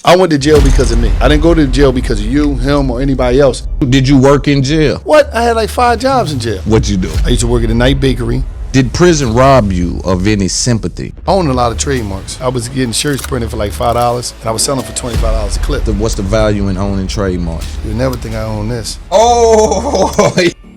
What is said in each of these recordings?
I went to jail because of me. I didn't go to jail because of you, him, or anybody else. Did you work in jail? What? I had like 5 jobs in jail. What'd you do? I used to work at a night bakery. Did prison rob you of any sympathy? I owned a lot of trademarks. I was getting shirts printed for like $5, and I was selling for $25 a clip. What's the value in owning trademarks? You'll never think I own this. Oh!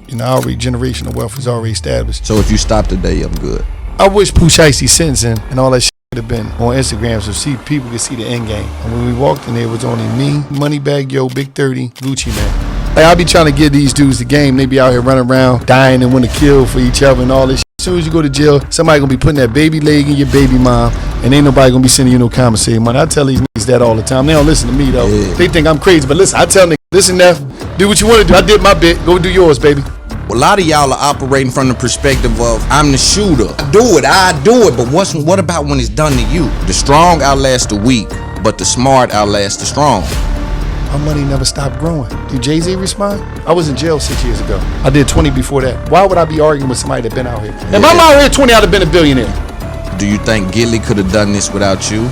You know, already generational wealth is already established. So if you stop today, I'm good. I wish Pooh Shicey's sentencing and all that shit would have been on Instagram so people could see the end game. And when we walked in there, it was only me, Moneybag Yo, Big 30, Gucci Man. Like, I be trying to give these dudes the game. They be out here running around, dying and want to kill for each other and all this shit. As soon as you go to jail, somebody gonna be putting that baby leg in your baby mom, and ain't nobody gonna be sending you no commissary money. I tell these niggas that all the time. They don't listen to me though. Yeah. They think I'm crazy, but listen, I tell niggas, listen, Neff, do what you want to do. I did my bit. Go do yours, baby. A lot of y'all are operating from the perspective of, I'm the shooter. I do it, but what about when it's done to you? The strong outlast the weak, but the smart outlast the strong. My money never stopped growing. Did Jay-Z respond? I was in jail 6 years ago. I did 20 before that. Why would I be arguing with somebody that been out here? If I'm out here 20, I'd have been a billionaire. Do you think Gilly could have done this without you?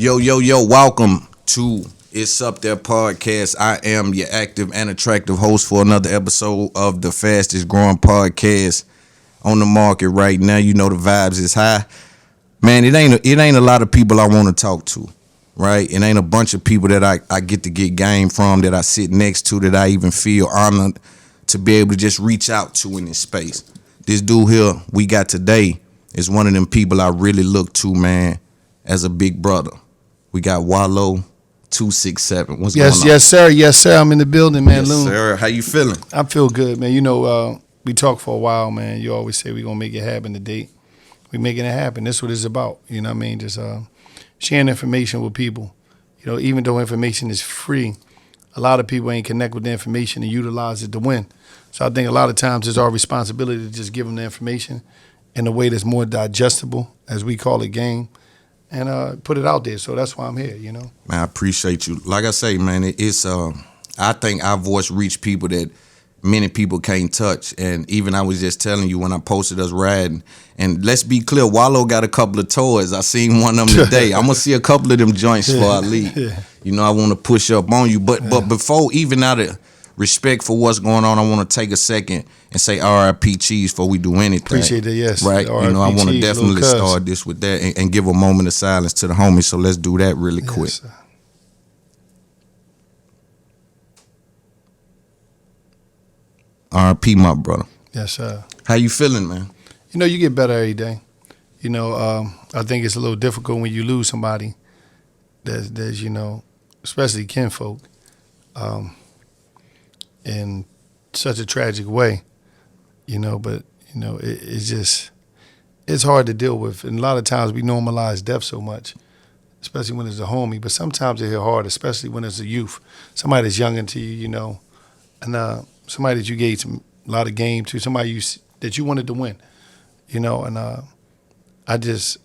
Yo, welcome to It's Up There podcast. I am your active and attractive host for another episode of the fastest growing podcast on the market right now. You know the vibes is high. Man, it ain't a lot of people I want to talk to, right? It ain't a bunch of people that I get to get game from, that I sit next to, that I even feel honored to be able to just reach out to in this space. This dude here we got today is one of them people I really look to, man, as a big brother. We got Wallo 267. What's going on? Yes, sir. I'm in the building, man. Yes, Loon. sir. How you feeling? I feel good, man. You know, we talked for a while, man. You always say we're gonna make it happen today. We making it happen. That's what it's about. You know what I mean? Just sharing information with people. You know, even though information is free, a lot of people ain't connect with the information and utilize it to win. So I think a lot of times it's our responsibility to just give them the information in a way that's more digestible, as we call it, game, and put it out there. So that's why I'm here, you know. Man, I appreciate you. Like I say, man, it's I think our voice reach people that many people can't touch. And even I was just telling you when I posted us riding, and let's be clear, Wallo got a couple of toys. I seen one of them today. I'm gonna see a couple of them joints before I leave. You know, I want to push up on you. But before, even out of respect for what's going on, I want to take a second and say R.I.P. Cheese before we do anything. Appreciate it, yes. Right? You know, I want to definitely start this with that and give a moment of silence to the homies. So let's do that really quick. Sir. R.I.P. my brother. Yes, sir. How you feeling, man? You know, you get better every day. You know, I think it's a little difficult when you lose somebody that's you know, especially kinfolk, in such a tragic way, you know, but, you know, it's hard to deal with. And a lot of times we normalize death so much, especially when it's a homie, but sometimes it hit hard, especially when it's a youth, somebody that's younger to you, you know, and somebody that you gave a lot of game to, somebody that you wanted to win, you know, and what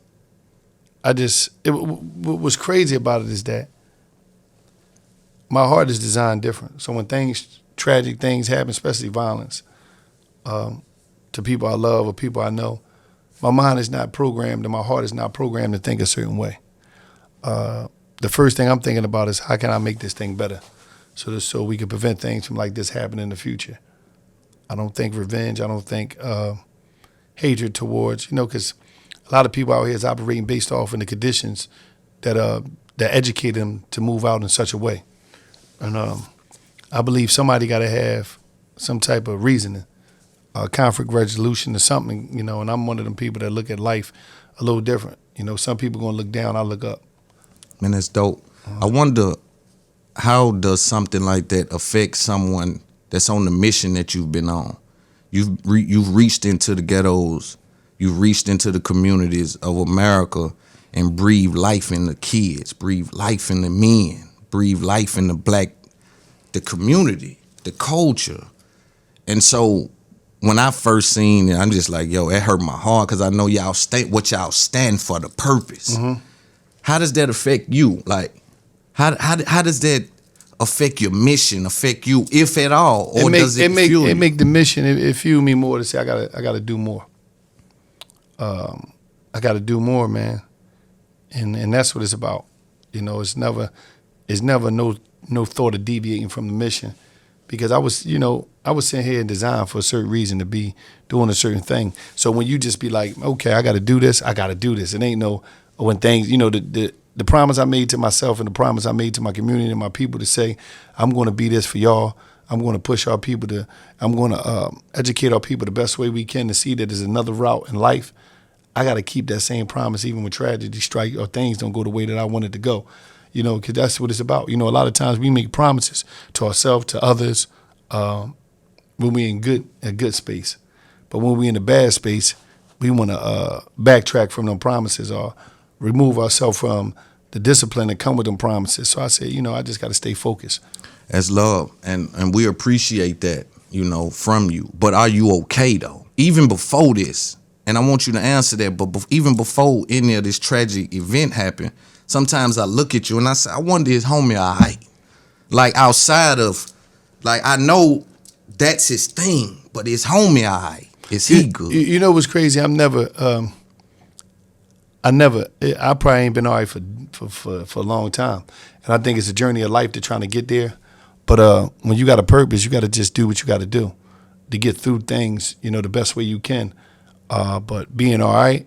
was crazy about it is that my heart is designed different. So when tragic things happen, especially violence, to people I love or people I know, my mind is not programmed and my heart is not programmed to think a certain way. The first thing I'm thinking about is how can I make this thing better so we can prevent things from like this happening in the future. I don't think revenge. I don't think hatred towards, you know, because a lot of people out here is operating based off in the conditions that educate them to move out in such a way. And I believe somebody got to have some type of reasoning, conflict resolution or something, you know, and I'm one of them people that look at life a little different. You know, some people going to look down, I look up. Man, that's dope. I wonder, how does something like that affect someone that's on the mission that you've been on? You've reached into the ghettos, you've reached into the communities of America and breathed life in the kids, breathed life in the men, breathed life in the community, the culture. And so when I first seen it, I'm just like, yo, it hurt my heart because I know what y'all stand for, the purpose. Mm-hmm. How does that affect you? Like, how does that affect your mission, affect you, if at all, or does it fuel you? It make the mission. It fuel me more to say I gotta do more. I gotta do more, man, and that's what it's about. You know, it's never no thought of deviating from the mission, because I was sitting here and designed for a certain reason to be doing a certain thing. So when you just be like, okay, I gotta do this, it ain't no when things, the promise I made to myself and the promise I made to my community and my people to say, I'm going to be this for y'all. I'm going to push our people I'm going to educate our people the best way we can to see that there's another route in life. I got to keep that same promise even when tragedy strike or things don't go the way that I want it to go, because that's what it's about. A lot of times we make promises to ourselves, to others, when we're in a good space. But when we're in a bad space, we want to backtrack from them promises or remove ourselves from the discipline that come with them promises. So I said, I just got to stay focused. That's love, and we appreciate that, from you. But are you okay, though? Even before this, and I want you to answer that, but even before any of this tragic event happened, sometimes I look at you and I say, I wonder is homie all right? Like outside of, I know that's his thing, but is homie all right? Is he good? You know what's crazy? I probably ain't been all right for a long time. And I think it's a journey of life to trying to get there. But when you got a purpose, you got to just do what you got to do to get through things, the best way you can. But being all right,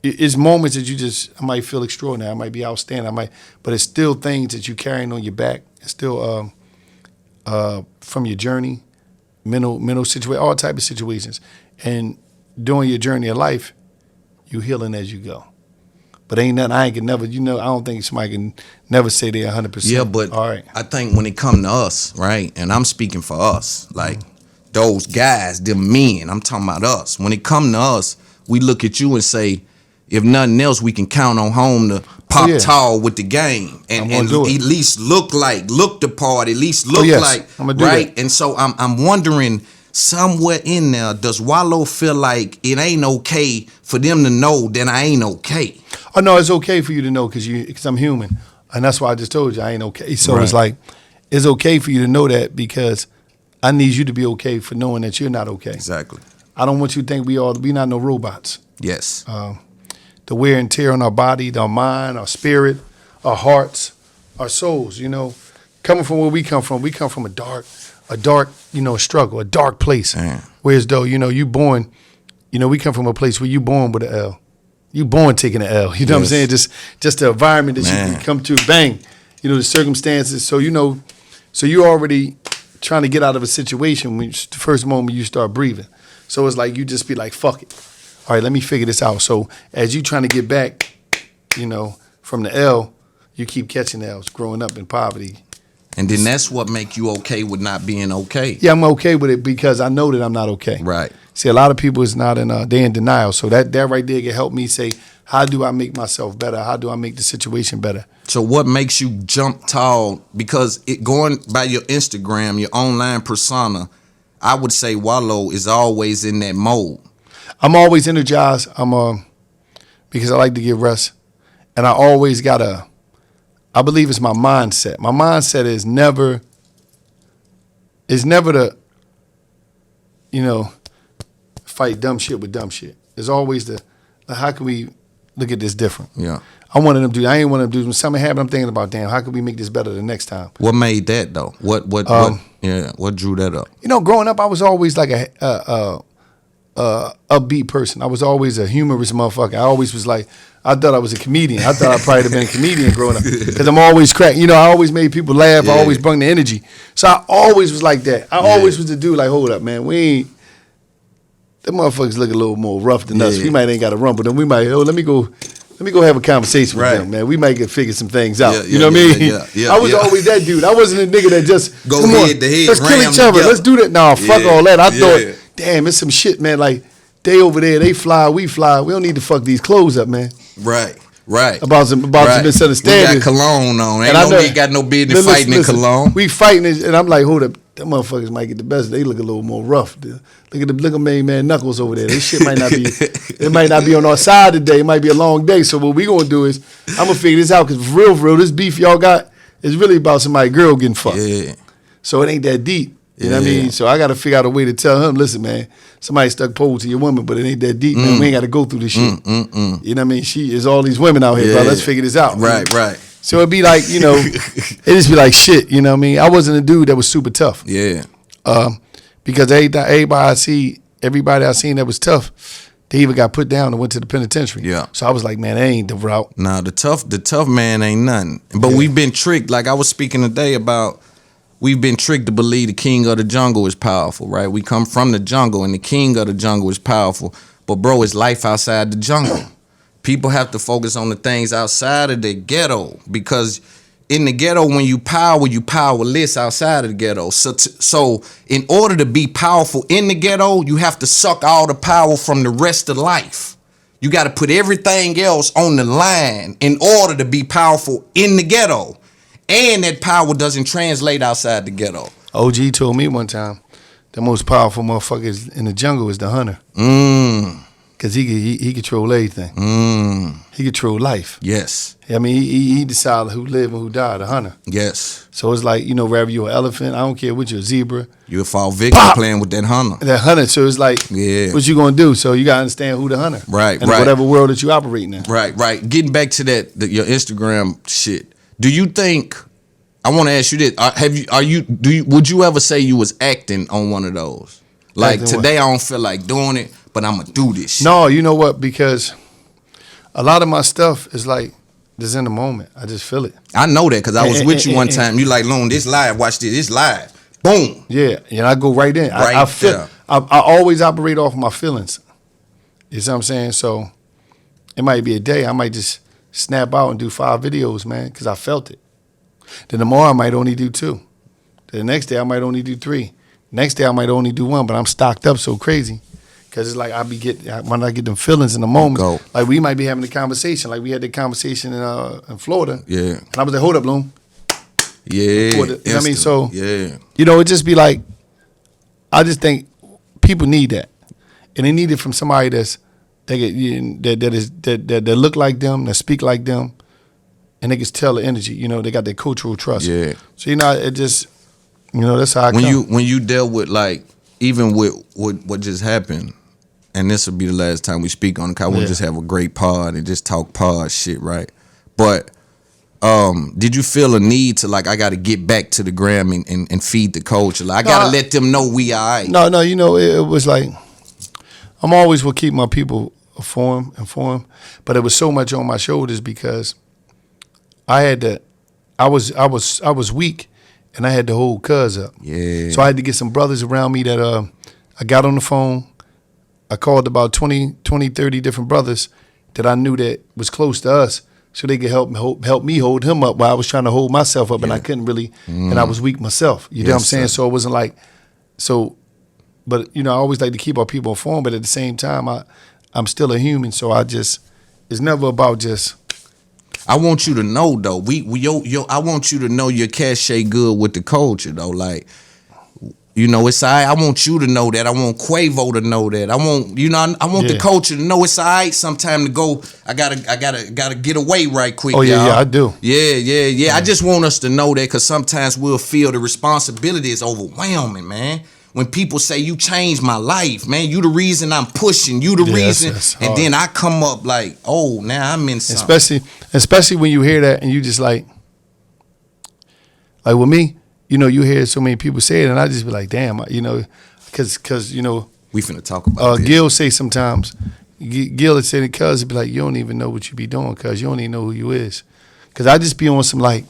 it's moments that I might feel extraordinary. I might be outstanding. But it's still things that you carrying on your back. It's still from your journey, mental situation, all type of situations. And during your journey of life, you healing as you go. But ain't nothing I can never, I don't think somebody can never say they're 100%. Yeah, but all right. I think when it come to us, right, and I'm speaking for us, those guys, them men, I'm talking about us. When it come to us, we look at you and say, if nothing else, we can count on home to pop tall with the game and at least look the part, at least look like, right? And so I'm wondering, somewhere in there, does Wallo feel like it ain't okay for them to know that I ain't okay? Oh, no, it's okay for you to know because I'm human. And that's why I just told you I ain't okay. So It's like, it's okay for you to know that because I need you to be okay for knowing that you're not okay. Exactly. I don't want you to think we not no robots. Yes. The wear and tear on our body, our mind, our spirit, our hearts, our souls, coming from where we come from a dark, struggle, a dark place. Man. Whereas though, you born, we come from a place where you born with an L. You born taking an L. You know what I'm saying? Just the environment that you come to, bang, the circumstances. So, so you already trying to get out of a situation when the first moment you start breathing. So it's like you just be like, fuck it. All right, let me figure this out. So as you trying to get back, from the L, you keep catching L's, growing up in poverty. And then that's what make you okay with not being okay. Yeah, I'm okay with it because I know that I'm not okay. Right. See, a lot of people is not they're in denial. So that right there can help me say, how do I make myself better? How do I make the situation better? So what makes you jump tall? Because going by your Instagram, your online persona, I would say Wallo is always in that mode. I'm always energized. Because I like to get rest. And I always I believe it's my mindset. My mindset is never to, fight dumb shit with dumb shit. It's always how can we look at this different? Yeah. I ain't one of them dudes. When something happened, I'm thinking about, damn, how can we make this better the next time? What made that though? What drew that up? Growing up, I was always like a upbeat person. I was always a humorous motherfucker. I always was like, I thought I was a comedian. I thought I probably have been a comedian growing up because I'm always cracking. I always made people laugh. I always brought the energy. So I always was like that. I always was the dude like, hold up, man. Them motherfuckers look a little more rough than us. We might ain't got to run, but then we might, let me go have a conversation with them, man. We might get figure some things out. You know what I mean? I was always that dude. I wasn't a nigga that just go head to head. Let's kill each other. Let's do that. No, fuck all that. I thought, damn, it's some shit, man. Like they over there, they fly, we fly. We don't need to fuck these clothes up, man. Right. About some misunderstanding. We got cologne on. Ain't got no business fighting in cologne. We fighting, and I'm like, hold up. Them motherfuckers might get the best. They look a little more rough. Look at man Knuckles over there. This shit might not be. It might not be on our side today. It might be a long day. So what we gonna do is I'm gonna figure this out because for real, this beef y'all got It's really about somebody girl getting fucked. Yeah. So it ain't that deep. You know what I mean? So I got to figure out a way to tell him, listen, man, somebody stuck pole to your woman, but it ain't that deep, man. We ain't got to go through this shit. You know what I mean? Is all these women out here, bro. Let's figure this out. Right. So it'd be like, it just be like shit, you know what I mean? I wasn't a dude that was super tough. Yeah. Because everybody I seen that was tough, they even got put down and went to the penitentiary. Yeah. So I was like, man, that ain't the route. Nah, the tough man ain't nothing. But we've been tricked. Like I was speaking today about, we've been tricked to believe the king of the jungle is powerful, right? We come from the jungle and the king of the jungle is powerful. But bro, it's life outside the jungle. People have to focus on the things outside of the ghetto, because in the ghetto, when you powerless outside of the ghetto. So in order to be powerful in the ghetto, you have to suck all the power from the rest of life. You got to put everything else on the line in order to be powerful in the ghetto. And that power doesn't translate outside the ghetto. OG told me one time, the most powerful motherfuckers in the jungle is the hunter. Because he control everything. He control life. Yes. I mean, he decided who live and who die, the hunter. Yes. So it's like, wherever you're an elephant, I don't care what you're, a zebra. You'll fall victim playing with that hunter. That hunter, so it's like, what you gonna do? So you gotta understand who the hunter. Right, in whatever world that you operating in. Right. Getting back to your Instagram shit. Do you think, I want to ask you this, would you ever say you was acting on one of those? Like, Acting today I don't feel like doing it, but I'm going to do this shit. No, you know what? Because a lot of my stuff is like, just in the moment. I just feel it. I know that because I was with you one time. You like, Loon, this live, watch this, it's live. Boom. Yeah, and I go right in. I feel. I always operate off my feelings. You see what I'm saying? So it might be a day, I might just snap out and do 5 videos, man, because I felt it. Then tomorrow I might only do 2. The next day I might only do 3. Next day I might only do 1, but I'm stocked up so crazy. Because it's like when I get them feelings in the moment, like we might be having a conversation, like we had the conversation in Florida. Yeah. And I was like, hold up, Loon. Yeah. You know what I mean? So, yeah. It just be like, I just think people need that. And they need it from somebody that look like them, that speak like them, and they can tell the energy. They got that cultural trust. Yeah. So it just, that's how I come. When you dealt with, like, even with what just happened, and this will be the last time we speak on it, because we'll just have a great pod and just talk pod shit, right? But did you feel a need to, like, I got to get back to the gram and feed the culture? Like, I got to let them know we all right. No, it was like, I'm always will keep my people informed, but it was so much on my shoulders because I was weak and I had to hold cuz up. Yeah. So I had to get some brothers around me that I got on the phone. I called about 20, 30 different brothers that I knew that was close to us so they could help me hold him up while I was trying to hold myself up and I couldn't really, and I was weak myself. You know what I'm saying? So it wasn't like, but I always like to keep our people informed, but at the same time, I'm still a human, so it's never about just. I want you to know though, I want you to know your cachet good with the culture though, like, it's all right. I want you to know that. I want Quavo to know that. I want, I want the culture to know it's all right. Sometime to go. I gotta get away right quick. Oh yeah, y'all. yeah, I do. Yeah. I just want us to know that because sometimes we'll feel the responsibility is overwhelming, man. When people say you changed my life, man, you the reason I'm pushing. You the reason, and then I come up like, oh, now I'm in something. Especially when you hear that and you just like with me. You hear so many people say it, and I just be like, damn, because we finna talk about this. Gil say sometimes, Gil would say to cuz, he'd be like, you don't even know what you be doing, cuz you don't even know who you is. Because I just be on some like,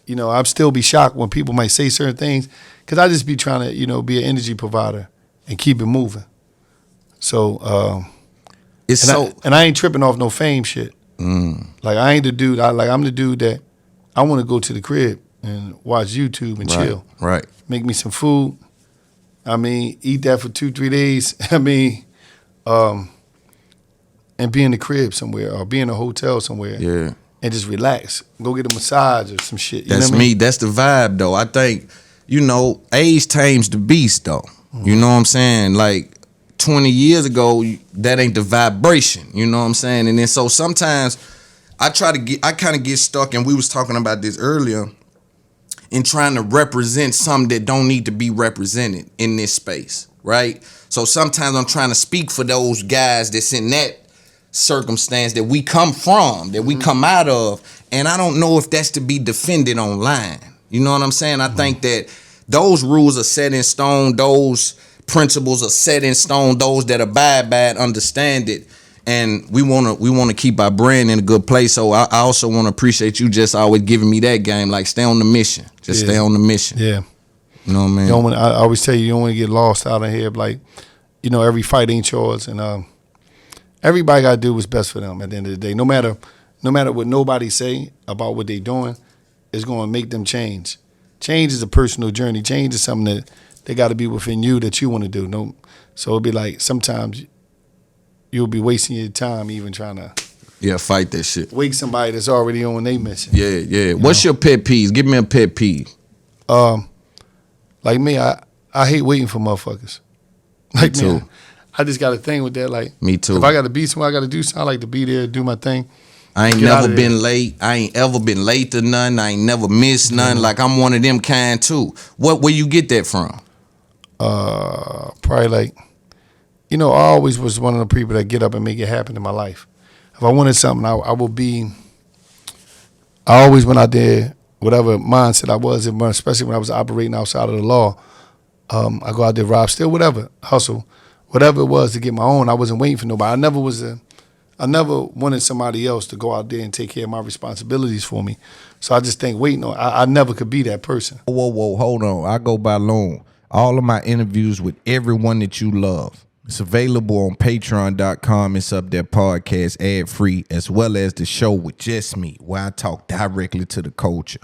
I'd still be shocked when people might say certain things, because I just be trying to, be an energy provider and keep it moving. So, I ain't tripping off no fame shit. Like I ain't the dude. I'm the dude that I want to go to the crib and watch YouTube and chill. Right. Make me some food. Eat that for 2-3 days. And be in the crib somewhere or be in a hotel somewhere. Yeah. And just relax. Go get a massage or some shit. That's me. That's the vibe though. I think, age tames the beast though. You know what I'm saying? Like 20 years ago, that ain't the vibration. You know what I'm saying? And then so sometimes I kind of get stuck, and we was talking about this earlier. and trying to represent something that don't need to be represented in this space, right? So sometimes I'm trying to speak for those guys that's in that circumstance that we come from, that we come out of, and I don't know if that's to be defended online. You know what I'm saying? I think that those rules are set in stone, those principles are set in stone, those that abide by it understand it, and we want to keep our brand in a good place. So I also want to appreciate you just always giving me that game, like stay on the mission, just stay on the mission. Yeah, you know what I mean. I always tell you don't want to get lost out of here. Like, every fight ain't yours, and everybody got to do what's best for them at the end of the day. No matter what nobody say about what they doing, it's going to make them change. Change is a personal journey. Change is something that they got to be within you that you want to do. No, so it'll be like sometimes you'll be wasting your time even trying to fight that shit. wake somebody that's already on their mission. Yeah. What's your pet peeve? Give me a pet peeve. Like me, I hate waiting for motherfuckers. Like me too. Man, I just got a thing with that. Like me too. If I got to be somewhere, I got to do something. I like to be there, do my thing. I ain't never been late. I ain't ever been late to none. I ain't never missed none. Like I'm one of them kind too. Where you get that from? Probably like, I always was one of the people that get up and make it happen in my life. If I wanted something, I always went out there, whatever mindset I was in, especially when I was operating outside of the law. I go out there, rob, steal, whatever, hustle, whatever it was to get my own. I wasn't waiting for nobody. I never wanted somebody else to go out there and take care of my responsibilities for me. So I just think, I never could be that person. Whoa, hold on. I go by Loon. All of my interviews with everyone that you love. It's available on patreon.com. It's up there podcast ad-free, as well as the show with just me, where I talk directly to the culture.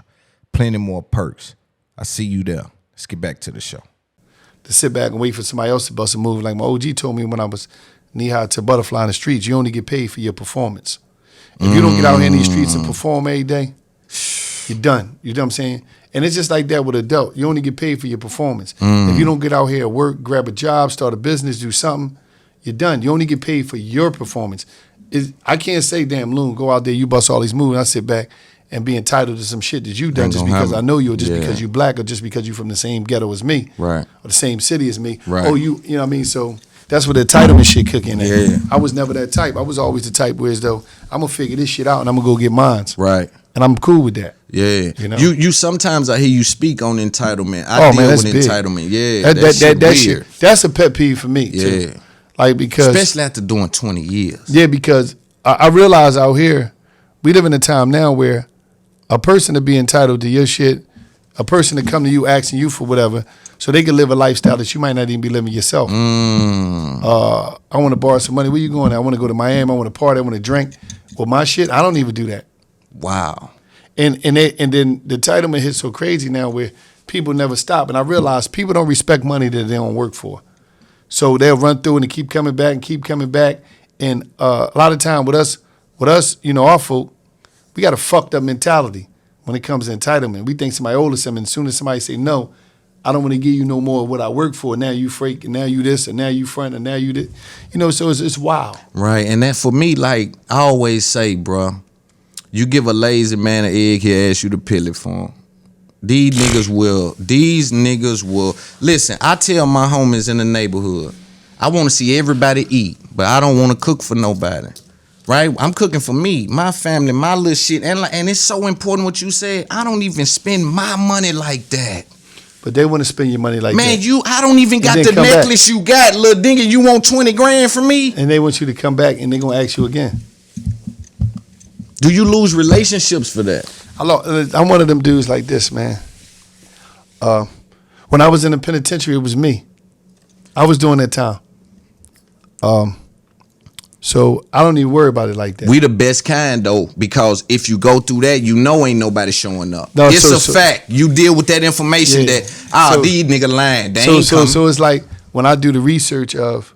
Plenty more perks. I see you there. Let's get back to the show. To sit back and wait for somebody else to bust a move. Like my OG told me when I was knee-high to butterfly in the streets, you only get paid for your performance. If you don't get out here in these streets and perform every day, you're done. You know what I'm saying? And it's just like that with adult. You only get paid for your performance. If you don't get out here, work, grab a job, start a business, do something, you're done. You only get paid for your performance. I can't say, damn, Loon, go out there, you bust all these moves, and I sit back and be entitled to some shit that you done just because I know you, or just because you black, or just because you from the same ghetto as me, right, or the same city as me. Right. Oh, you know what I mean? So that's where the entitlement shit cooking at. Yeah. I was never that type. I was always the type where as though I'm gonna figure this shit out and I'm gonna go get mines. Right. And I'm cool with that. Yeah. You sometimes I hear you speak on entitlement. I deal with entitlement. Yeah. That shit. That's a pet peeve for me too. Yeah. Like because especially after doing 20 years. Yeah, because I realize out here, we live in a time now where a person to be entitled to your shit, a person to come to you asking you for whatever, so they can live a lifestyle that you might not even be living yourself. I want to borrow some money. Where you going? I want to go to Miami. I want to party. I want to drink. Well, my shit, I don't even do that. Wow. And then the entitlement hits so crazy now where people never stop. And I realize people don't respect money that they don't work for. So they'll run through and keep coming back and keep coming back. And a lot of time with us, our folk, we got a fucked up mentality when it comes to entitlement. We think somebody owes us something, and as soon as somebody say, no, I don't want to give you no more of what I work for. Now you freak, and now you this, and now you front, and now you this. So it's wild. Right, and that for me, like I always say, bro, you give a lazy man an egg, he'll ask you to peel it for him. These niggas will. Listen, I tell my homies in the neighborhood, I want to see everybody eat, but I don't want to cook for nobody. Right? I'm cooking for me, my family, my little shit. And it's so important what you said. I don't even spend my money like that. But they want to spend your money like man, that. I don't even got the necklace you got, little dingy. You want 20 grand from me? And they want you to come back and they're going to ask you again. Do you lose relationships for that? I'm one of them dudes like this, man. When I was in the penitentiary, it was me. I was doing that time. So I don't even worry about it like that. We the best kind though, because if you go through that, ain't nobody showing up. No, it's a fact. You deal with that information that these niggas lying. They ain't coming. So it's like when I do the research of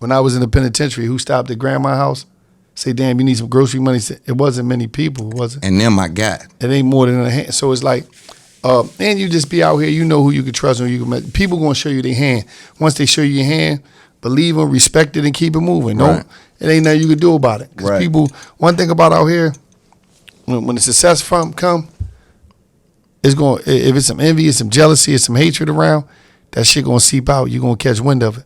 when I was in the penitentiary, who stopped at grandma's house, say, damn, you need some grocery money. It wasn't many people, was it? And them I got. It ain't more than a hand. So it's like, and you just be out here, you know who you can trust and who you can met. People gonna show you their hand. Once they show you your hand, believe them, respect it, and keep it moving. Right. It ain't nothing you can do about it. Because people, one thing about out here, when the success come, if it's some envy, it's some jealousy, it's some hatred around, that shit gonna seep out. You're gonna catch wind of it.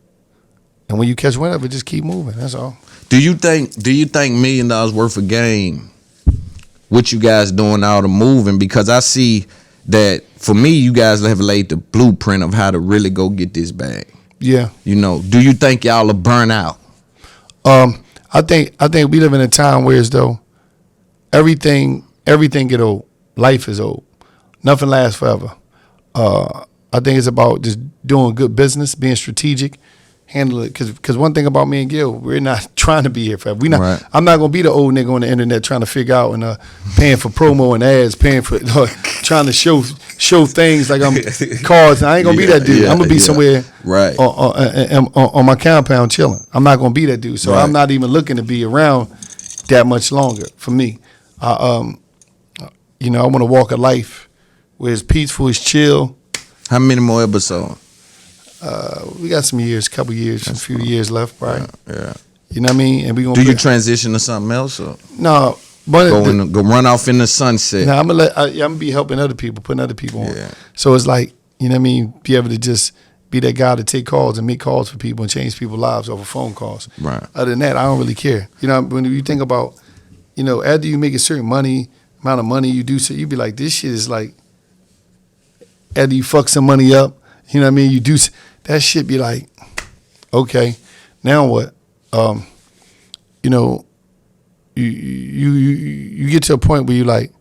And when you catch wind of it, just keep moving. That's all. Do you think $1 million worth of game, what you guys doing all the moving? Because I see that for me, you guys have laid the blueprint of how to really go get this bag. Yeah. You know, do you think y'all are burnt out? I think we live in a time where as though everything get old. Life is old. Nothing lasts forever. I think it's about just doing good business, being strategic, handle it. Because one thing about me and Gil, we're not trying to be here forever. Right. I'm not gonna be the old nigga on the internet trying to figure out and paying for promo and ads, paying for trying to show things like I'm cars. I ain't gonna be that dude. I'm gonna be somewhere right on my compound chilling. I'm not gonna be that dude. So I'm not even looking to be around that much longer. For me, I want to walk a life where it's peaceful, it's chill. How many more episodes? We got some years, a few years left, right? Yeah. You know what I mean? And we gonna do you transition to something else? Or? No, but go run off in the sunset. No, I'm gonna be helping other people, putting other people on. Yeah. So it's like, you know what I mean? Be able to just be that guy to take calls and make calls for people and change people's lives over phone calls. Right. Other than that, I don't really care. You know, when you think about, after you make a certain amount of money you do, so you be like, this shit is like, after you fuck some money up, you know what I mean? You do that shit. Be like, okay, now what? You get to a point where you like,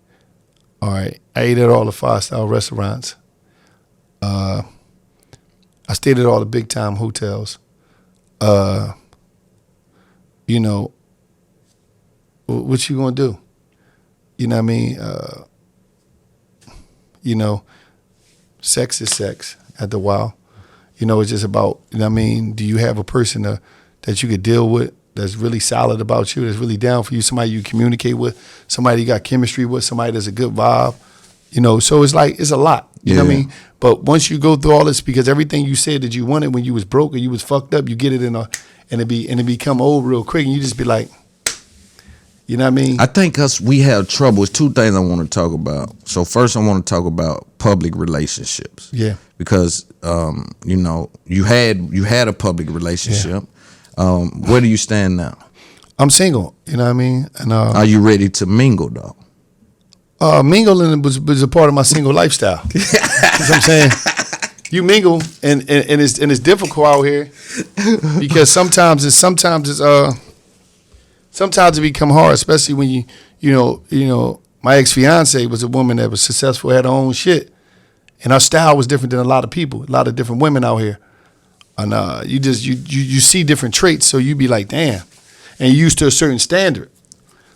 all right, I ate at all the 5-star restaurants. I stayed at all the big time hotels. What you gonna do? You know what I mean? Sex is sex after a while. It's just about, do you have a person that you could deal with that's really solid about you, that's really down for you, somebody you communicate with, somebody you got chemistry with, somebody that's a good vibe, so it's like, it's a lot, you know what I mean? But once you go through all this, because everything you said that you wanted when you was broke or you was fucked up, you get it and it become old real quick, and you just be like, you know what I mean? I think we have trouble. It's two things I want to talk about. So first I want to talk about public relationships. Yeah. Because you had a public relationship. Yeah. Where do you stand now? I'm single, you know what I mean? And are you ready to mingle though? Mingling was a part of my single lifestyle. You know what I'm saying? You mingle and it's difficult out here because sometimes it become hard, especially when my ex-fiance was a woman that was successful, had her own shit, and her style was different than a lot of people, a lot of different women out here, and you see different traits, so you be like, damn, and you're used to a certain standard.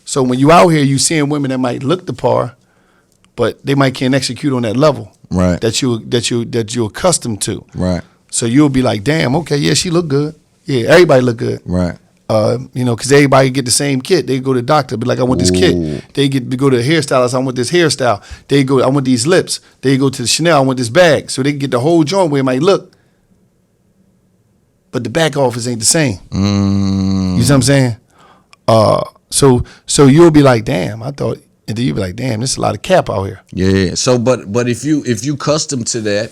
So when you out here, you seeing women that might look the par, but they might can't execute on that level, right? That you're accustomed to, right? So you'll be like, damn, okay, yeah, she look good, yeah, everybody look good, right? Because everybody get the same kit. They go to the doctor, be like, I want this kit. They go to the hairstylist, I want this hairstyle. I want these lips. They go to the Chanel, I want this bag. So they can get the whole joint where it might look, but the back office ain't the same. You see what I'm saying? So you'll be like, damn, I thought, and then you'll be like, damn, there's a lot of cap out here. Yeah. So, but if you custom to that,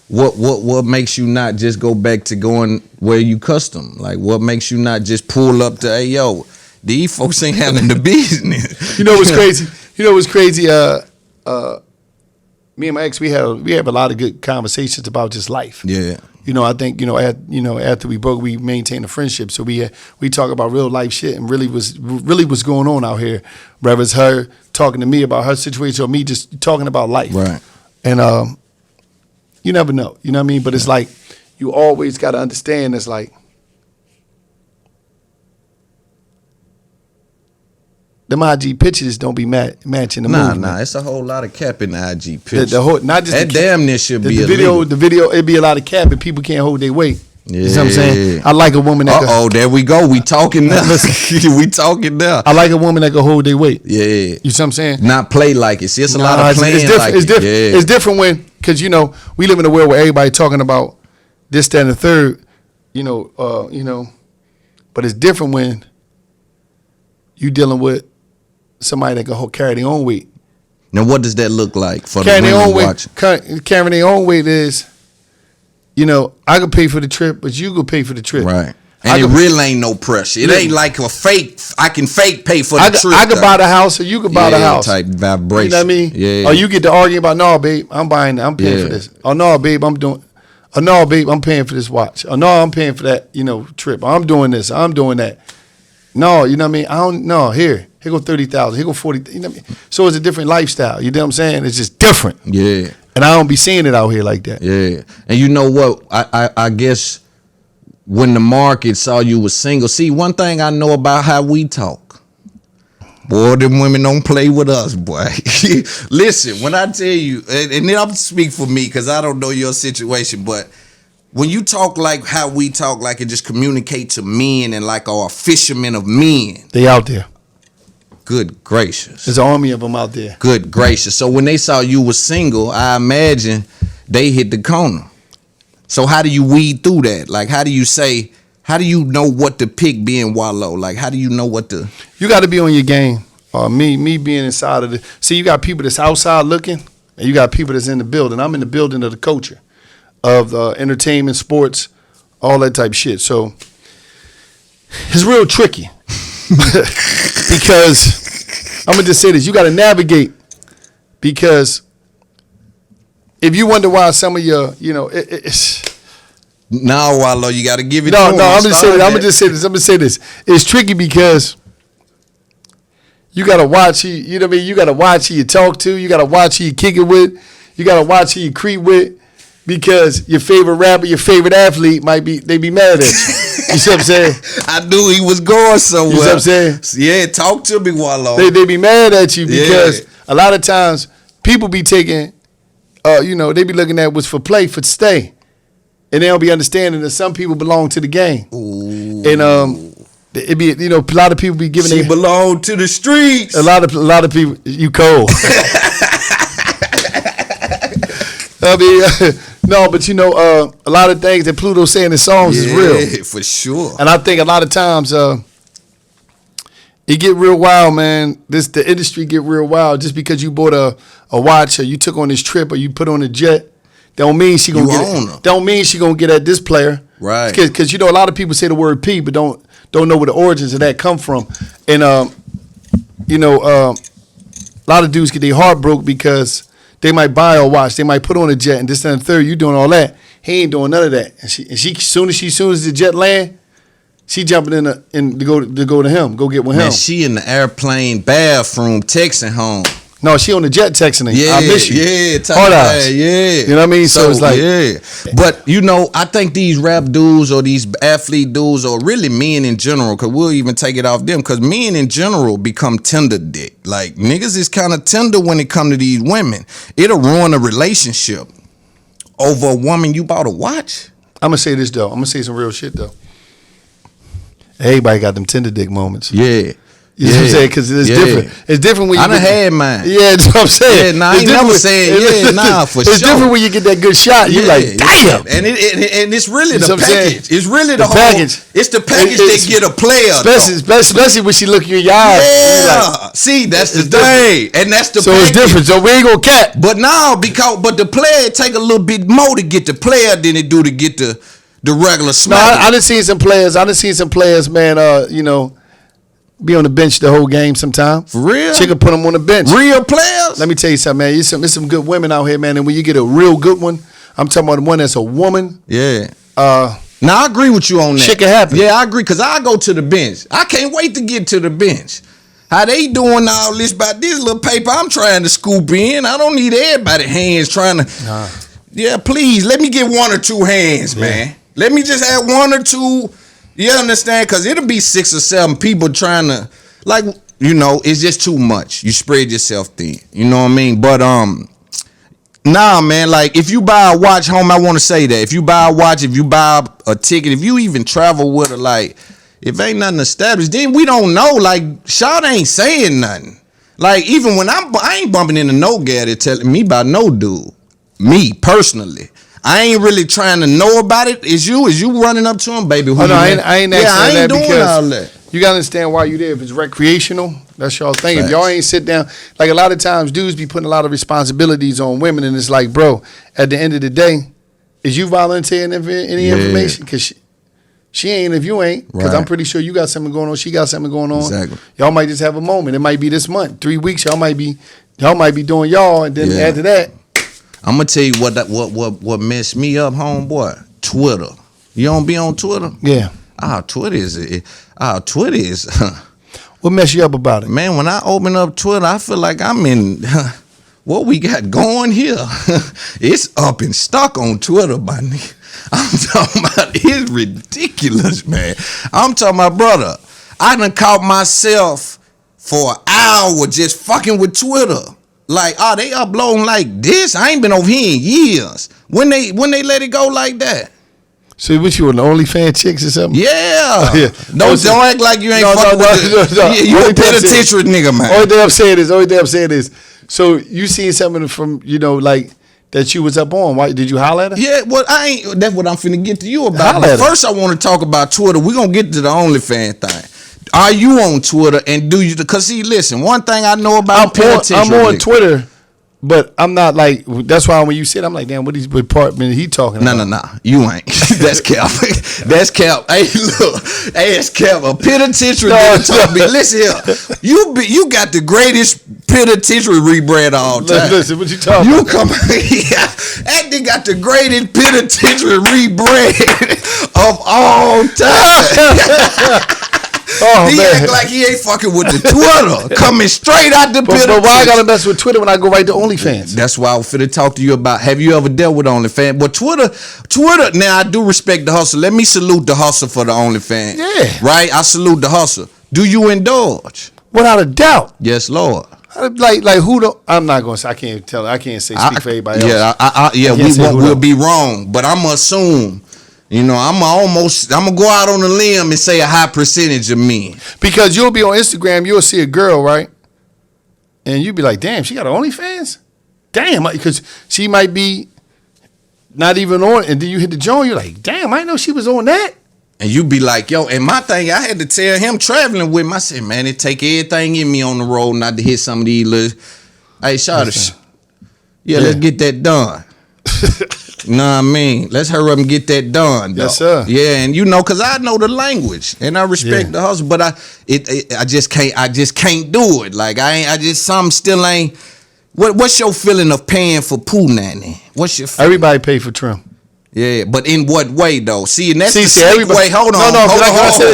what makes you not just go back to going where you custom? Like, what makes you not just pull up to, hey, yo, these folks ain't handling the business? You know what's crazy? Me and my ex, we have a lot of good conversations about just life. Yeah. I think after we broke, we maintained a friendship. So we talk about real life shit and really what's going on out here. Whether it's her talking to me about her situation or me just talking about life. Right. And you never know. You know what I mean? But it's like you always got to understand. It's like them IG pictures don't be matching the movie. Nah, it's a whole lot of cap in the IG pictures. Not just that damn near should be illegal. The video, it'd be a lot of cap and people can't hold their weight. Yeah. You know what I'm saying? I like a woman that there we go. We talking now. We talking now. I like a woman that can hold their weight. Yeah. You see what I'm saying? Not play like it. See, it's a lot of playing like it. It's different when, because, we live in a world where everybody talking about this, that, and the third, but it's different when you dealing with somebody that can carry their own weight. Now, what does that look like for the Carrying their women own weight. watching? Carrying their own weight is, I could pay for the trip, but you could pay for the trip. Right. And it really ain't no pressure. It ain't like a fake. I can fake pay for the trip. I could buy the house, or you could buy the house. Type vibration. You know what I mean? Yeah. Or you get to argue about, no, babe, I'm buying. I'm paying for this. Oh no, babe, I'm doing. Oh no, babe, I'm paying for this watch. Oh no, I'm paying for that. Trip. I'm doing this. I'm doing that. No, you know what I mean? I don't. No, here go 30,000. Here go 40. You know what I mean? So it's a different lifestyle. You know what I'm saying? It's just different. Yeah. And I don't be seeing it out here like that. Yeah. And you know what? I guess when the market saw you was single, see, one thing I know about how we talk, boy, them women don't play with us, boy. Listen, when I tell you, and then I'm speak for me because I don't know your situation, but when you talk like how we talk, like it just communicate to men and like our fishermen of men. They out there. Good gracious. There's an army of them out there. Good gracious. So when they saw you was single, I imagine they hit the corner. So how do you weed through that? Like, how do you know what to pick being Wallo? Like, how do you know what to? You got to be on your game. Me being inside of see, you got people that's outside looking, and you got people that's in the building. I'm in the building of the culture, of entertainment, sports, all that type of shit. So it's real tricky. Because I'm gonna just say this: you got to navigate. Because if you wonder why some of your, it's No, Wallo, you got to give it. no. to him. I'm just say this. It's tricky because you got to watch who, you know what I mean. You got to watch who you talk to. You got to watch who you kick it with. You got to watch who you creep with. Because your favorite rapper, your favorite athlete they be mad at you. You see what I'm saying? I knew he was going somewhere. You see what I'm saying? Yeah, talk to me, Wallo. They be mad at you because a lot of times people be taking, they be looking at what's for play, for stay. And they don't be understanding that some people belong to the game. Ooh. And it be, a lot of people be giving She belong to the streets. a lot of people, you cold. I mean, no, but a lot of things that Pluto's saying in songs is real. Yeah, for sure. And I think a lot of times it get real wild, man. The industry get real wild. Just because you bought a watch or you took on this trip or you put on a jet, don't mean she gonna get it. Don't mean she gonna get at this player. Right. Because a lot of people say the word P, but don't know where the origins of that come from. And a lot of dudes get their heart broke because they might buy a watch, they might put on a jet, and this and the third. You doing all that? He ain't doing none of that. And she soon as the jet land, she jumping in to go to him, go get with him. Man, she in the airplane bathroom texting home. No, she on the jet texting him. Yeah, I miss you. Yeah, hard eyes. Yeah. You know what I mean? So it's like, yeah. But I think these rap dudes or these athlete dudes or really men in general, because we'll even take it off them, because men in general become tender dick. Like niggas is kind of tender when it come to these women. It'll ruin a relationship over a woman you bought a watch. I'm gonna say this though. I'm gonna say some real shit though. Everybody got them tender dick moments. Yeah. You know what I'm saying? Because it's different. It's different when you I done had mine. Yeah, that's what I'm saying. Yeah, I ain't never said for sure. It's different when you get that good shot. You like, damn. And it's really the what I'm package. saying? It's really The the package. whole. It's the package that get a player. Especially when she look you in your eyes. Yeah. See, that's the thing, and that's the. So package. it's different. So we ain't gonna cap. But now but the player take a little bit more to get the player than it do to get the regular No, smack. I done seen some players, man. Be on the bench the whole game sometime. For real? Chick will put them on the bench. Real players? Let me tell you something, man. There's some good women out here, man. And when you get a real good one, I'm talking about the one that's a woman. Yeah. Now, I agree with you on that. Shit can happen. Yeah, I agree, because I go to the bench. I can't wait to get to the bench. How they doing all this about this little paper I'm trying to scoop in? I don't need everybody's hands trying to. Nah. Yeah, please, let me get one or two hands, man. Let me just have one or two. You understand? Because it'll be 6 or 7 people trying to, it's just too much. You spread yourself thin. You know what I mean? But, nah, man, like, if you buy a watch, home, I want to say that. If you buy a watch, if you buy a ticket, if you even travel with her, like, if ain't nothing established, then we don't know. Like, Shawty ain't saying nothing. Like, even when I ain't bumping into no guy that telling me about no dude. Me, personally. I ain't really trying to know about it. Is you running up to him, baby? I ain't asking that doing because all that. You gotta understand why you there. If it's recreational, that's y'all thing. If y'all ain't sit down, like a lot of times dudes be putting a lot of responsibilities on women, and it's like, bro, at the end of the day, is you volunteering any information? Because she ain't if you ain't. Because I'm pretty sure you got something going on. She got something going on. Exactly. Y'all might just have a moment. It might be this month, 3 weeks. Y'all might be doing y'all, and then after that, I'm gonna tell you what messed me up, homeboy. Twitter. You don't be on Twitter? Yeah. Twitter is. What messed you up about it? Man, when I open up Twitter, I feel like I'm in. What we got going here? It's up and stuck on Twitter, my nigga. I'm talking about it's ridiculous, man. I'm talking about, brother, I done caught myself for an hour just fucking with Twitter. Like, they uploading like this? I ain't been over here in years. When they let it go like that? So what you on the OnlyFans chicks or something? Yeah. Yeah. Don't act like you ain't fucking with the, you a penitentiary nigga, man. Only thing I'm saying is, so you seen something from, like, that you was up on. Why did you holler at her? Yeah, well, that's what I'm finna get to you about. But first I want to talk about Twitter. We're gonna get to the OnlyFans thing. Are you on Twitter, and do you, because see, listen, one thing I know about penitentiary. I'm on Twitter, but I'm not like, that's why when you said, I'm like, damn, what department he talking about? No, you ain't. That's cap. That's cap. Hey, look, ass cap. A penitentiary nigga told me, listen here, you got the greatest penitentiary rebrand of all time. Listen, what you talking about? You come that nigga got the greatest penitentiary rebrand of all time. He act like he ain't fucking with the Twitter. Coming straight out the penitentiary. But why I gotta mess with Twitter when I go right to OnlyFans? That's why I was finna talk to you about, have you ever dealt with OnlyFans? But Twitter, now I do respect the hustle. Let me salute the hustle for the OnlyFans. Yeah. Right? I salute the hustle. Do you indulge? Without a doubt. Yes, Lord. Like who don't? I'm not gonna say. I can't say speak for everybody else. We'll be wrong, but I'm gonna assume. I'm gonna go out on a limb and say a high percentage of men. Because you'll be on Instagram, you'll see a girl, right? And you'll be like, damn, she got OnlyFans? Damn, because she might be not even on, and then you hit the joint, you're like, damn, I didn't know she was on that. And you be like, yo, and my thing, I had to tell him traveling with him, I said, man, it take everything in me on the road not to hit some of these little, hey, let's get that done. You know what I mean? Let's hurry up and get that done, though. Yes, sir. Yeah, and because I know the language and I respect the hustle, but I just can't do it. Like some still ain't. What's your feeling of paying for poo nanny? What's your feeling? Everybody pay for trim. Yeah, but in what way though? See, and that's the everybody. Hold on. No.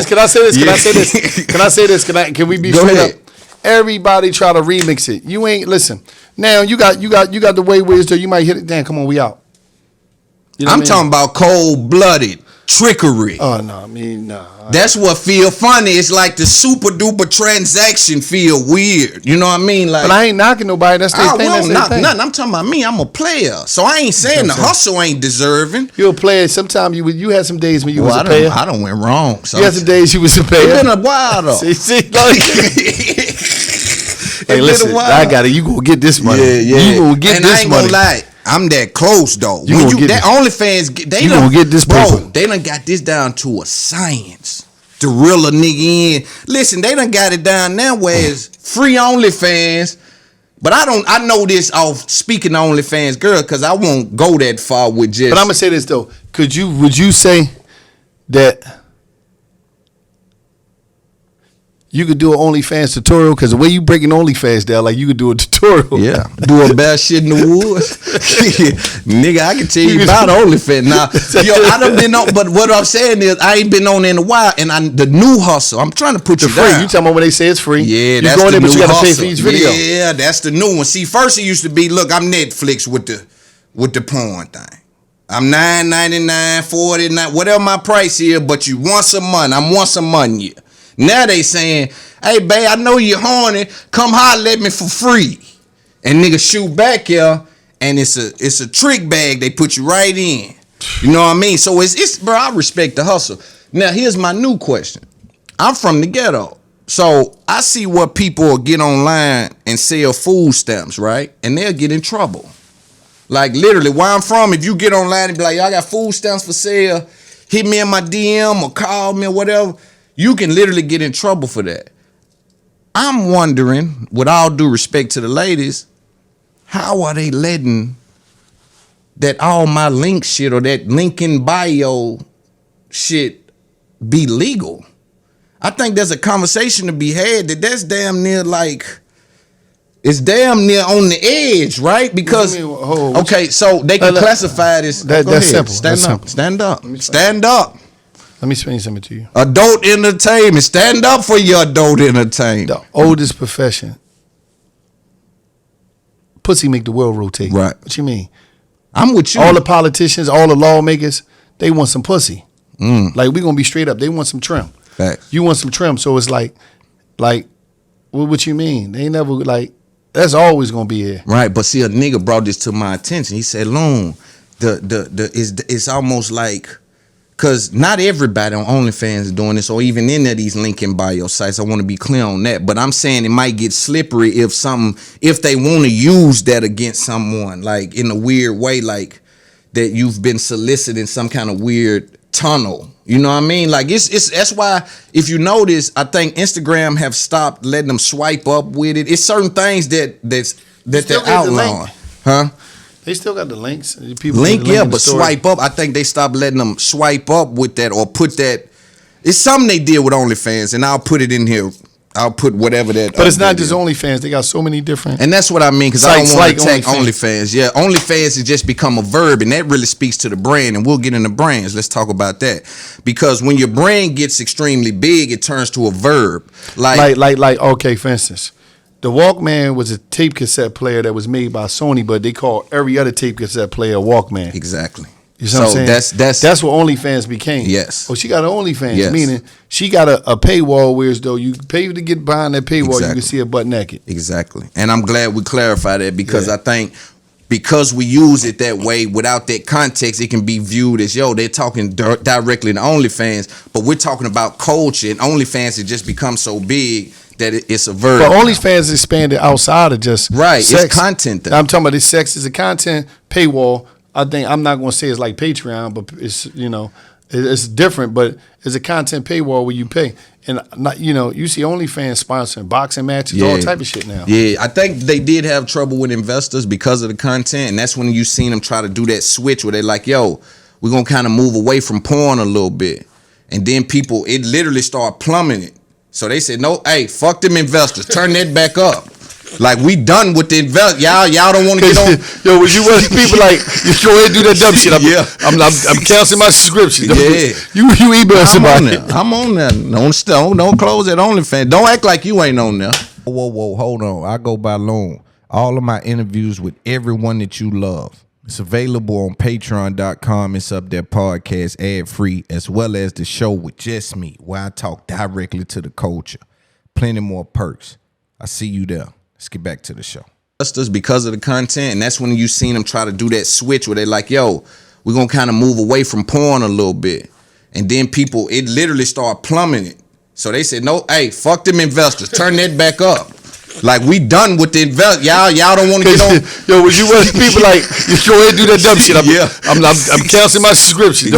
Can I say this? Can I say this? Can we be Go straight ahead. up? Everybody try to remix it. You ain't listen. Now you got the way where you might hit it. Damn, come on, we out. You know I'm talking about cold-blooded trickery. Oh no, no. That's what feel funny. It's like the super duper transaction feel weird. You know what I mean? Like, but I ain't knocking nobody. That's their thing. That's their thing. Nothing. I'm talking about me. I'm a player, so I ain't saying the hustle ain't deserving. You're a player. Sometimes you had some days when you was a player. I done went wrong. You had some days you was a player. It's been a while though. Hey, listen, I got it. You gonna get this money. Yeah. You gonna get and this I ain't money. Gonna lie. I'm that close though. You when that OnlyFans, they gonna get this paper. They done got this down to a science. To reel a nigga in. Listen, they done got it down now where it's free OnlyFans. But I know this off speaking of OnlyFans, girl, because I won't go that far with just. But I'm gonna say this though. Would you say that you could do an OnlyFans tutorial? Because the way you breaking OnlyFans down, like you could do a tutorial. Yeah. Doing bad shit in the woods. Nigga, I can tell you about OnlyFans. Now, I done been on, but what I'm saying is I ain't been on in a while, and the new hustle, I'm trying to put you free. down. You talking about when they say it's free. Yeah, that's the new hustle. But you gotta pay for each video. Yeah, that's the new one. See, first it used to be, look, I'm Netflix with the porn thing. I'm $9.99, $49, whatever my price is, but you once a month. I'm once a month here. Now they saying, hey, babe, I know you're horny. Come holler at me for free. And nigga shoot back here, and it's a trick bag they put you right in. You know what I mean? So it's bro, I respect the hustle. Now, here's my new question. I'm from the ghetto. So I see what people get online and sell food stamps, right? And they'll get in trouble. Like literally, where I'm from, if you get online and be like, yo, I got food stamps for sale, hit me in my DM or call me or whatever. You can literally get in trouble for that. I'm wondering, with all due respect to the ladies, how are they letting that all my link shit or that link in bio shit be legal? I think there's a conversation to be had that's damn near like, it's damn near on the edge, right? Because okay, so they can classify this. That's simple. Stand up. Let me explain something to you. Adult entertainment. Stand up for your adult entertainment. The oldest profession. Pussy make the world rotate. Right. What you mean? I'm with you. All the politicians, all the lawmakers, they want some pussy. Like, we gonna be straight up. They want some trim. Facts. You want some trim. So it's like, what you mean? They never, like, that's always gonna be here. Right, but see, a nigga brought this to my attention. He said, Loon, it's almost like, because not everybody on OnlyFans is doing this, or even in these link in bio sites. I want to be clear on that. But I'm saying it might get slippery if they want to use that against someone, like in a weird way, like that you've been soliciting some kind of weird tunnel. You know what I mean? Like that's why, if you notice, I think Instagram have stopped letting them swipe up with it. It's certain things that they're outlawing. Huh? They still got the links. People link, yeah, but swipe up. I think they stopped letting them swipe up with that or put that. It's something they did with OnlyFans, and I'll put it in here. I'll put whatever that. But it's not just OnlyFans. They got so many different. And that's what I mean, because I don't want to attack OnlyFans. Yeah, OnlyFans has just become a verb, and that really speaks to the brand. And we'll get into brands. Let's talk about that, because when your brand gets extremely big, it turns to a verb. Like okay, for instance. The Walkman was a tape cassette player that was made by Sony, but they call every other tape cassette player a Walkman. Exactly. You know what I'm saying? That's what OnlyFans became. Yes. Oh, she got an OnlyFans, yes. Meaning she got a paywall, whereas though you pay to get behind that paywall, exactly. You can see her butt naked. Exactly. And I'm glad we clarified that, because I think because we use it that way without that context, it can be viewed as, they're talking directly to OnlyFans, but we're talking about culture, and OnlyFans has just become so big that it's a verb. But OnlyFans expanded outside of just sex. It's content though. I'm talking about this sex is a content paywall. I think I'm not going to say it's like Patreon, but it's it's different. But it's a content paywall where you pay, and not you see OnlyFans sponsoring boxing matches, all type of shit now. Yeah, I think they did have trouble with investors because of the content, and that's when you seen them try to do that switch where they're like, we're gonna kind of move away from porn a little bit, and then people it literally started plummeting. So they said, no, hey, fuck them investors. Turn that back up. Like, we done with the invest. Y'all don't want to get on. Yo, would you want people like, you go ahead and do that dumb shit? I'm canceling my subscription. You email somebody. I'm on there. Don't close that OnlyFans. Don't act like you ain't on there. Whoa, hold on. I go by Loon. All of my interviews with everyone that you love. It's available on patreon.com. It's up there, podcast ad-free, as well as the show with just me, where I talk directly to the culture. Plenty more perks. I see you there. Let's get back to the show. Because of the content, and that's when you seen them try to do that switch where they're like, we're going to kind of move away from porn a little bit. And then people, it literally started plummeting. So they said, no, hey, fuck them investors. Turn that back up. Like, we done with the invest. Y'all don't want to get on. Yo, would you want people like, you go ahead and do that dumb shit? I'm canceling my subscription.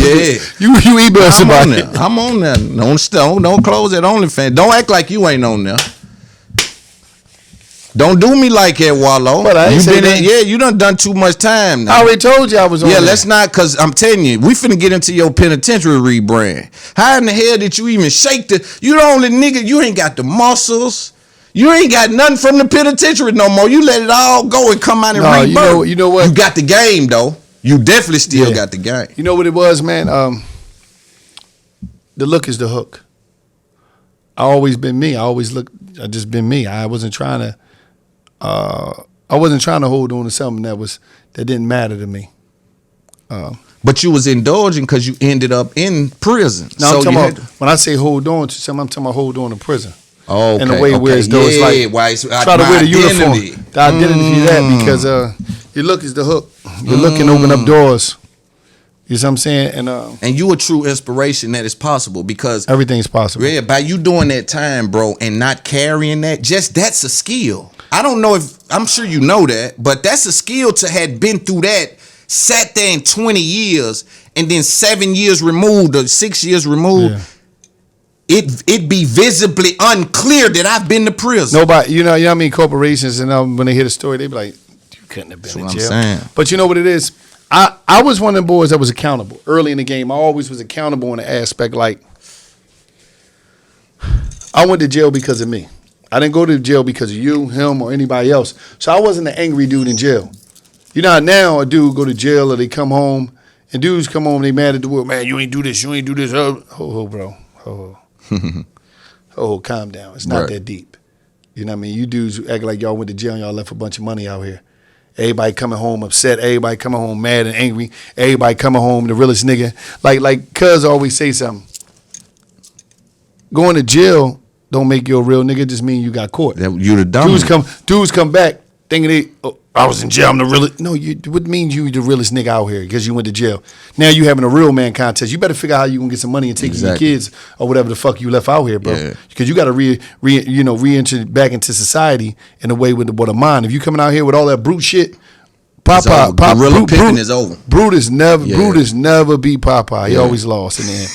You email somebody. I'm on there. Don't close that OnlyFans. Don't act like you ain't on there. Don't do me like that, Wallo. But I ain't say that. You done too much time now. I already told you I was on there. Let's not, because I'm telling you, we finna get into your Penitentiary rebrand. How in the hell did you even shake you the only nigga, you ain't got the muscles. You ain't got nothing from the Penitentiary no more. You let it all go and come out and rebirth. You know what? You got the game, though. You definitely still got the game. You know what it was, man? The look is the hook. I always been me. I just been me. I wasn't trying to hold on to something that didn't matter to me. But you was indulging because you ended up in prison. Now, so when I say hold on to something, I'm talking about hold on to prison. Oh, okay. In a way where it's try to wear the uniform. The identity of that, because your look is the hook. Your look can open up doors. You know what I'm saying? And you a true inspiration that is possible, because everything's possible. Yeah, by you doing that time, bro, and not carrying that, that's a skill. I don't know I'm sure you know that, but that's a skill to have been through that, sat there in 20 years, and then 7 years removed or 6 years removed. Yeah. it be visibly unclear that I've been to prison. Nobody, you know what I mean? Corporations, and when they hear the story, they be like, "You couldn't have been in jail." Saying. But you know what it is? I was one of the boys that was accountable early in the game. I always was accountable in the aspect like I went to jail because of me. I didn't go to jail because of you, him, or anybody else. So I wasn't an angry dude in jail. You know how now a dude go to jail or they come home, and dudes come home and they mad at the world. Man, you ain't do this. You ain't do this. Ho, bro. Ho, calm down. It's not that deep. You know what I mean? You dudes act like y'all went to jail and y'all left a bunch of money out here. Everybody coming home upset. Everybody coming home mad and angry. Everybody coming home the realest nigga. Like cuz always say something. Going to jail don't make you a real nigga. Just mean you got caught. You the dumb. Dudes come back thinking I was in jail. I'm the realest. No, what means you the realest nigga out here because you went to jail. Now you having a real man contest. You better figure out how you gonna get some money and take your kids or whatever the fuck you left out here, bro. Because you got to re-enter back into society in a way with a mind. If you coming out here with all that brute shit, Gorilla pimping is over. Brutus never beat Popeye. He always lost in the end.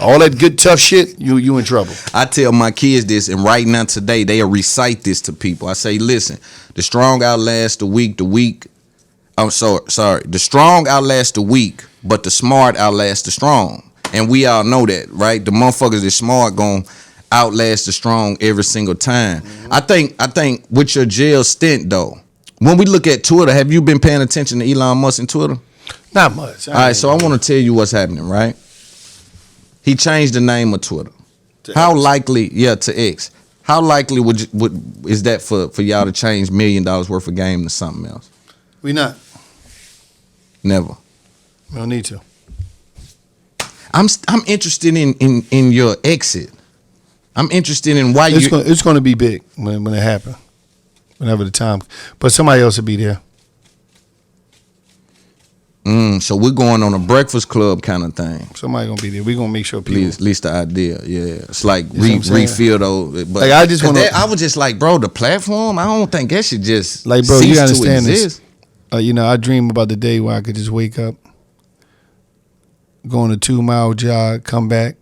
All that good tough shit, you in trouble. I tell my kids this, and right now today they'll recite this to people. I say, listen, the strong outlast the weak. I'm sorry. The strong outlast the weak, but the smart outlast the strong. And we all know that, right? The motherfuckers that smart gon' outlast the strong every single time. Mm-hmm. I think with your jail stint though, when we look at Twitter, have you been paying attention to Elon Musk and Twitter? Not much. All right, so I want to tell you what's happening, right? He changed the name of Twitter. How likely, to X. How likely is that for y'all to change $1 million worth of game to something else? We not. Never. We don't need to. I'm interested in your exit. I'm interested in why it's going to be big when it happens. Whenever the time. But somebody else will be there. So we're going on a Breakfast Club kind of thing. Somebody gonna be there. We're gonna make sure people. At least the idea, it's like refill those. But like I was just like, bro, the platform. I don't think that should just like, bro. Cease you understand to exist. This? I dream about the day where I could just wake up, go on a 2-mile jog, come back,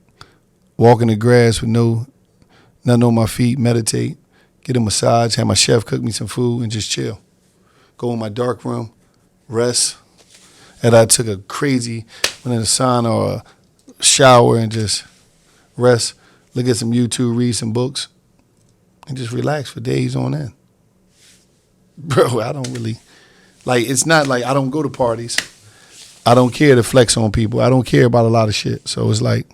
walk in the grass with nothing on my feet, meditate, get a massage, have my chef cook me some food, and just chill. Go in my dark room, rest. And I took a crazy, went in the sauna or a shower and just rest, look at some YouTube, read some books, and just relax for days on end. Bro, I don't really, it's not like I don't go to parties. I don't care to flex on people. I don't care about a lot of shit. So it's like,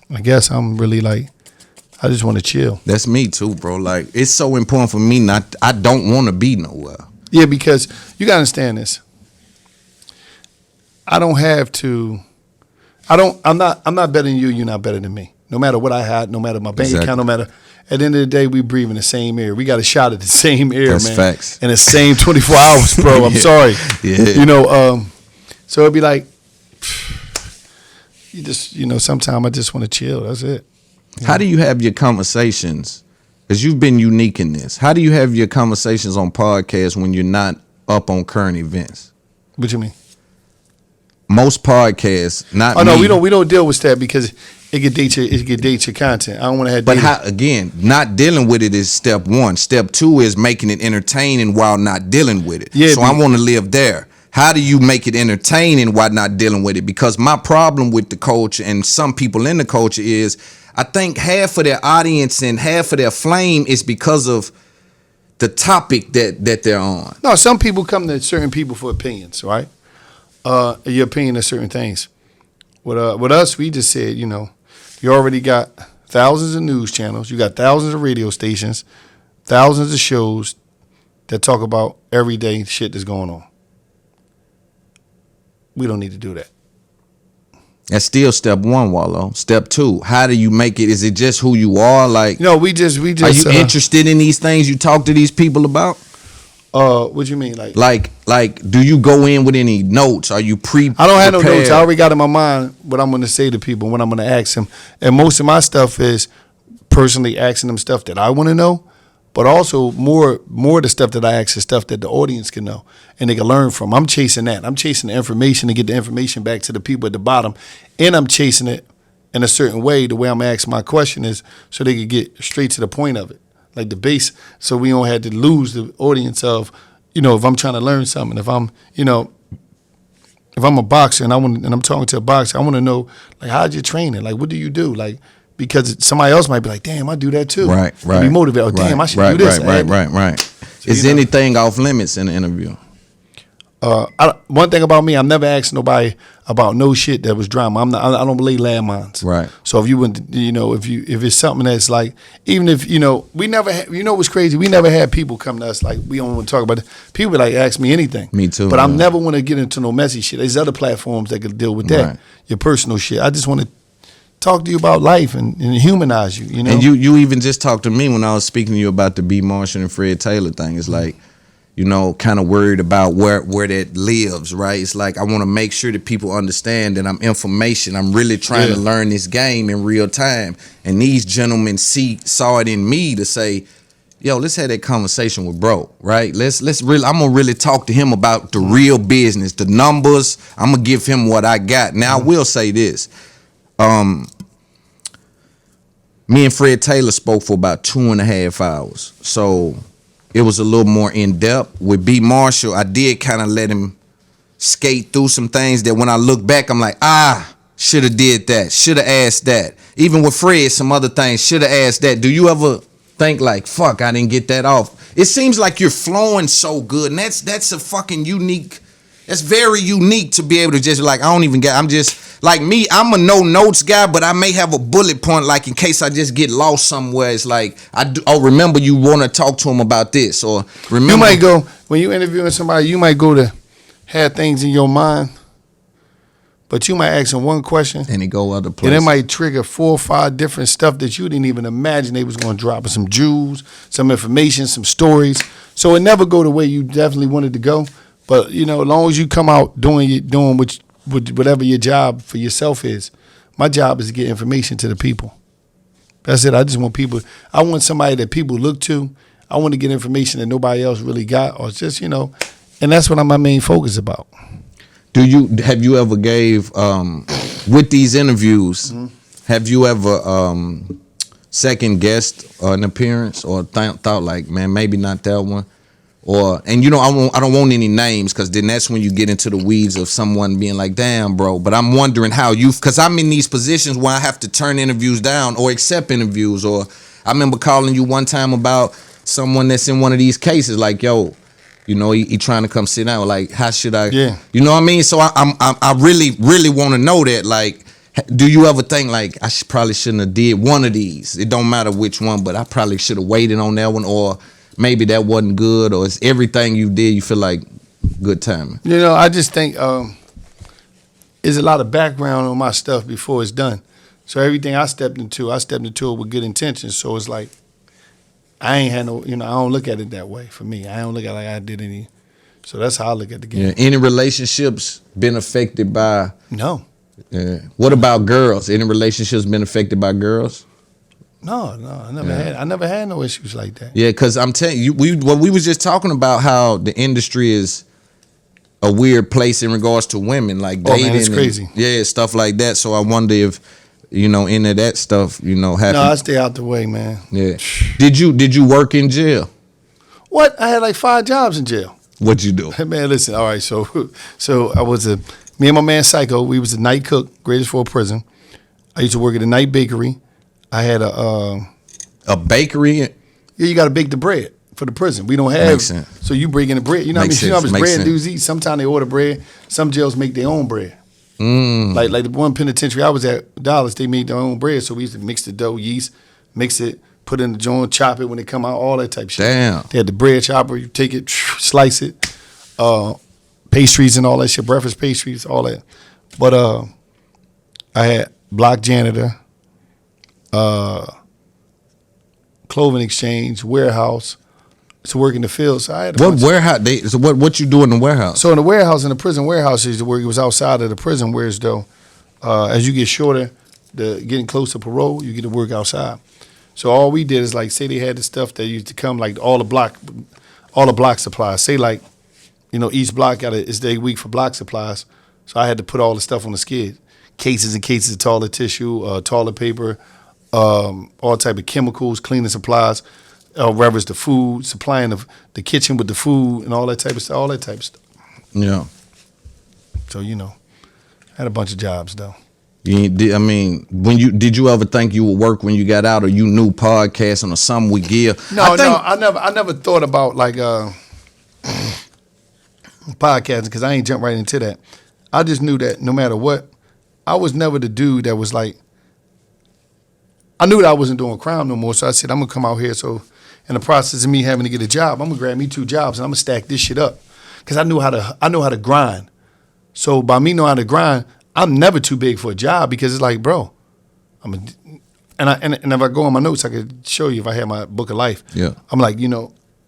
I guess I'm really I just want to chill. That's me too, bro. Like, it's so important for me I don't want to be nowhere. Yeah, because you got to understand this. I don't have to. I'm not better than you. You're not better than me. No matter what I had, no matter my bank account, no matter. At the end of the day, we breathe in the same air. We got a shot at the same air, That's man. Facts. In the same 24 hours, bro. I'm sorry. Yeah. So it'd be like, you just, sometimes I just want to chill. That's it. How do you have your conversations? Because you've been unique in this. How do you have your conversations on podcasts when you're not up on current events? What you mean? Most podcasts, not. Oh no, we don't deal with that because it could date your content. I don't want to have. But not dealing with it is step one. Step two is making it entertaining while not dealing with it. Yeah, so I want to live there. How do you make it entertaining while not dealing with it? Because my problem with the culture and some people in the culture is, I think half of their audience and half of their flame is because of the topic that they're on. No, some people come to certain people for opinions, right? Your opinion of certain things. With us, we just said, you already got thousands of news channels. You got thousands of radio stations, thousands of shows that talk about everyday shit that's going on. We don't need to do that. That's still step one, Wallo. Step two, how do you make it? Is it just who you are? We just. Are you interested in these things you talk to these people about? What you mean? Like, do you go in with any notes? Are you I don't have no notes. I already got in my mind what I'm going to say to people, what I'm going to ask them. And most of my stuff is personally asking them stuff that I want to know, but also more of the stuff that I ask is stuff that the audience can know and they can learn from. I'm chasing that. I'm chasing the information to get the information back to the people at the bottom, and I'm chasing it in a certain way. The way I'm asking my question is so they could get straight to the point of it, like the base, so we don't have to lose the audience of, if I'm trying to learn something, if I'm a boxer and I'm talking to a boxer, I want to know, like, how'd you train it? Like, what do you do? Like, because somebody else might be like, damn, I do that too. Right. And be motivated. Oh, damn, I should do this. Right. So, Is anything off limits in the interview? One thing about me, I've never asked nobody about no shit that was drama. I don't believe landmines. Right. So if you went, if it's something that's like, even if we never, what's crazy? We never had people come to us like we don't want to talk about it. People like ask me anything. Me too. But I never want to get into no messy shit. There's other platforms that could deal with that. Right. Your personal shit. I just want to talk to you about life and humanize you. And you even just talked to me when I was speaking to you about the B. Marshall and Fred Taylor thing. It's like, kind of worried about where that lives, right? It's like I want to make sure that people understand that I'm information. I'm really trying to learn this game in real time. And these gentlemen saw it in me to say, yo, let's have that conversation with bro, right? I'm gonna really talk to him about the real business, the numbers. I'm gonna give him what I got. Now I will say this. Me and Fred Taylor spoke for about 2.5 hours. So it was a little more in depth. With B. Marshall, I did kind of let him skate through some things that when I look back, I'm like, should have did that, should have asked that. Even with Fred, some other things, should have asked that. Do you ever think like, fuck, I didn't get that off? It seems like you're flowing so good, and that's a fucking unique. That's very unique to be able to just like, I'm just like me, I'm a no notes guy, but I may have a bullet point like in case I just get lost somewhere. It's like, remember you want to talk to him about this, or remember. You might go, when you interviewing somebody, you might go to have things in your mind, but you might ask them one question. And it go other places. And it might trigger 4 or 5 different stuff that you didn't even imagine they was going to drop. Some jewels, some information, some stories. So it never go the way you definitely wanted to go. But, as long as you come out doing whatever your job for yourself is, my job is to get information to the people. That's it. I just want people, I want somebody that people look to. I want to get information that nobody else really got, or just, and that's what my main focus about. Have you ever gave, with these interviews, have you ever second guessed an appearance or thought like, man, maybe not that one? I don't want any names, because then that's when you get into the weeds of someone being like, damn, bro. But I'm wondering how because I'm in these positions where I have to turn interviews down or accept interviews. Or I remember calling you one time about someone that's in one of these cases, like, yo, he trying to come sit down. Like, how should I? Yeah. You know what I mean? So I really, really want to know that. Like, do you ever think like probably shouldn't have did one of these? It don't matter which one, but I probably should have waited on that one, or maybe that wasn't good, or it's everything you did, you feel like good timing? I just think there's a lot of background on my stuff before it's done. So everything I stepped into it with good intentions. So it's like, I ain't had no, I don't look at it that way for me. I don't look at it like I did any. So that's how I look at the game. Yeah. Any relationships been affected by? No. Yeah. What about girls? Any relationships been affected by girls? No, I never had no issues like that. Yeah, because I'm telling you, we was just talking about how the industry is a weird place in regards to women, like dating. Man, it's crazy. Stuff like that. So I wonder if, any of that stuff, happened. No, I stay out the way, man. Yeah. Did you work in jail? What? I had like 5 jobs in jail. What'd you do? Man, listen, all right, so I was me and my man Psycho, we was a night cook, Greatest Fort Prison. I used to work at a night bakery. I had a bakery. Yeah, you got to bake the bread for the prison. We don't have. Makes sense. So you bring in the bread. You know Makes what I mean? sense. Bread Makes dudes eat. Sometimes they order bread. Some jails make their own bread. Like the one penitentiary I was at, Dallas, they made their own bread. So we used to mix the dough, yeast, mix it, put it in the joint, chop it when it come out, all that type of shit. Damn. They had the bread chopper. You take it, slice it, pastries and all that shit, breakfast pastries, all that. But I had block janitor, clothing exchange, warehouse, to work in the field. So I had what warehouse? What you do in the warehouse? So in the warehouse, in the prison warehouse, is where it was outside of the prison. Whereas though, as you get shorter, getting close to parole, you get to work outside. So all we did is like, say they had the stuff that used to come, like all the block supplies. Say like, each block got its day week for block supplies. So I had to put all the stuff on the skid. cases and cases of toilet tissue, toilet paper, all type of chemicals, cleaning supplies, whether it's the food, supplying the kitchen with the food and all that type of stuff, all that type of stuff. Yeah. So, I had a bunch of jobs though. I mean, did you ever think you would work when you got out, or you knew podcasting or something would give? I never thought about like podcasting because I ain't jumped right into that. I just knew that no matter what, I was never the dude that was like, I knew that I wasn't doing crime no more, so I said, I'm going to come out here. So in the process of me having to get a job, I'm going to grab me 2 jobs and I'm going to stack this shit up because I know how to grind. So by me knowing how to grind, I'm never too big for a job because it's like, bro, and if I go on my notes, I could show you if I had my book of life. Yeah. I'm like,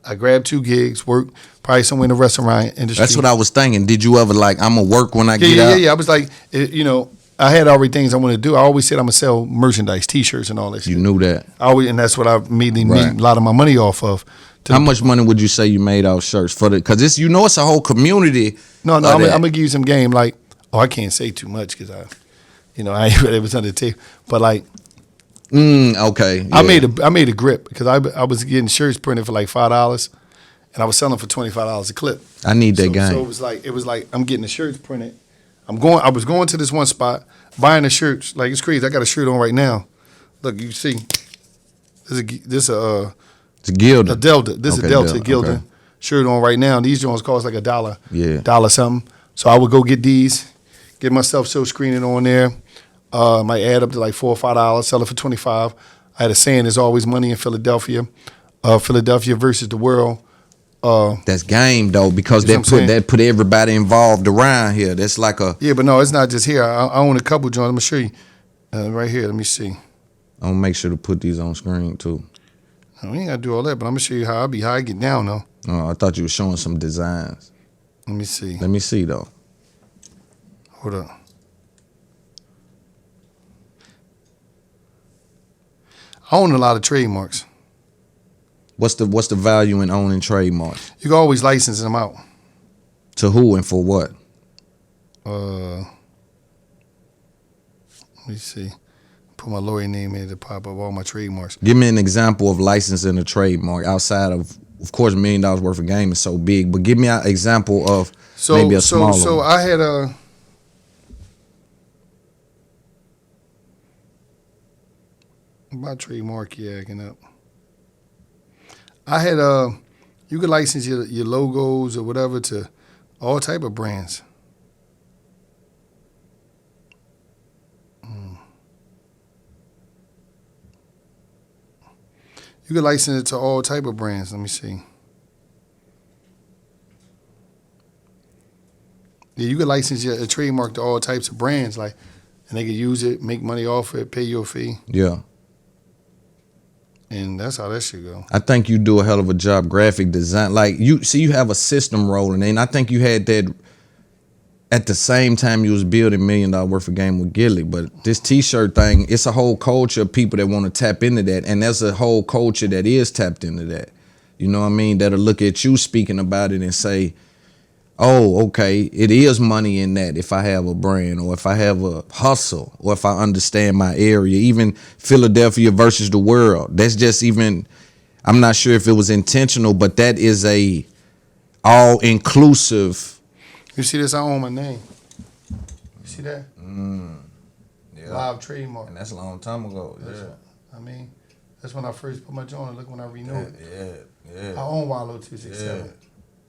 I grabbed 2 gigs, work probably somewhere in the restaurant industry. That's what I was thinking. Did you ever like, I'm going to work when I get out? Yeah. I was like, I had already things I wanted to do. I always said I'm going to sell merchandise, T-shirts and all that shit. You knew that. And that's what I made a lot of my money off of. How much money would you say you made off shirts because it's it's a whole community. No, I'm gonna give you some game. Like, I can't say too much because I ain't ready. It was under the table. But like, okay, yeah. I made a grip because I was getting shirts printed for like $5, and I was selling for $25 a clip. I need that game. So it was like I'm getting the shirts printed. I was going to this one spot buying the shirts. Like, it's crazy. I got a shirt on right now. Look, you see, it's a Gildan. A Delta. This is a Delta Gildan okay. shirt on right now. These joints cost like $1. Yeah. $1 something. So I would go get these, get myself so screening on there. Might add up to like $4 or $5, sell it for $25. I had a saying, there's always money in Philadelphia. Philadelphia versus the world. That's game though, because that put everybody involved around here. That's like a but no, it's not just here. I own a couple joints. I'm gonna show you right here. Let me see. I'm gonna make sure to put these on screen too. We ain't gotta do all that, but I'm gonna show you how I get down though. Oh, I thought you were showing some designs. Let me see. Let me see though. Hold up. I own a lot of trademarks. What's the value in owning trademarks? You can always license them out. To who and for what? Let me see. Put my lawyer name in to pop up all my trademarks. Give me an example of licensing a trademark outside of course, $1 million worth of game is so big. But give me an example of maybe a smaller. So I had my trademark acting up. I had you could license your logos or whatever to all type of brands. You could license it to all type of brands. Let me see. Yeah, you could license a trademark to all types of brands, and they could use it, make money off it, pay you a fee. Yeah. And that's how that should go. I think you do a hell of a job graphic design. Like you have a system rolling, and I think you had that at the same time you was building $1 million worth of game with Gilly. But this T-shirt thing, it's a whole culture of people that want to tap into that, and there's a whole culture that is tapped into that. You know what I mean? That'll look at you speaking about it and say, oh, okay, it is money in that if I have a brand or if I have a hustle or if I understand my area. Even Philadelphia versus the world. That's just even, I'm not sure if it was intentional, but that is a all-inclusive. You see this? I own my name. You see that? Yeah. Live trademark. And that's a long time ago. I mean, that's when I first put my joint on. Look when I renewed it. Yeah. I own Wallo 267. Yeah.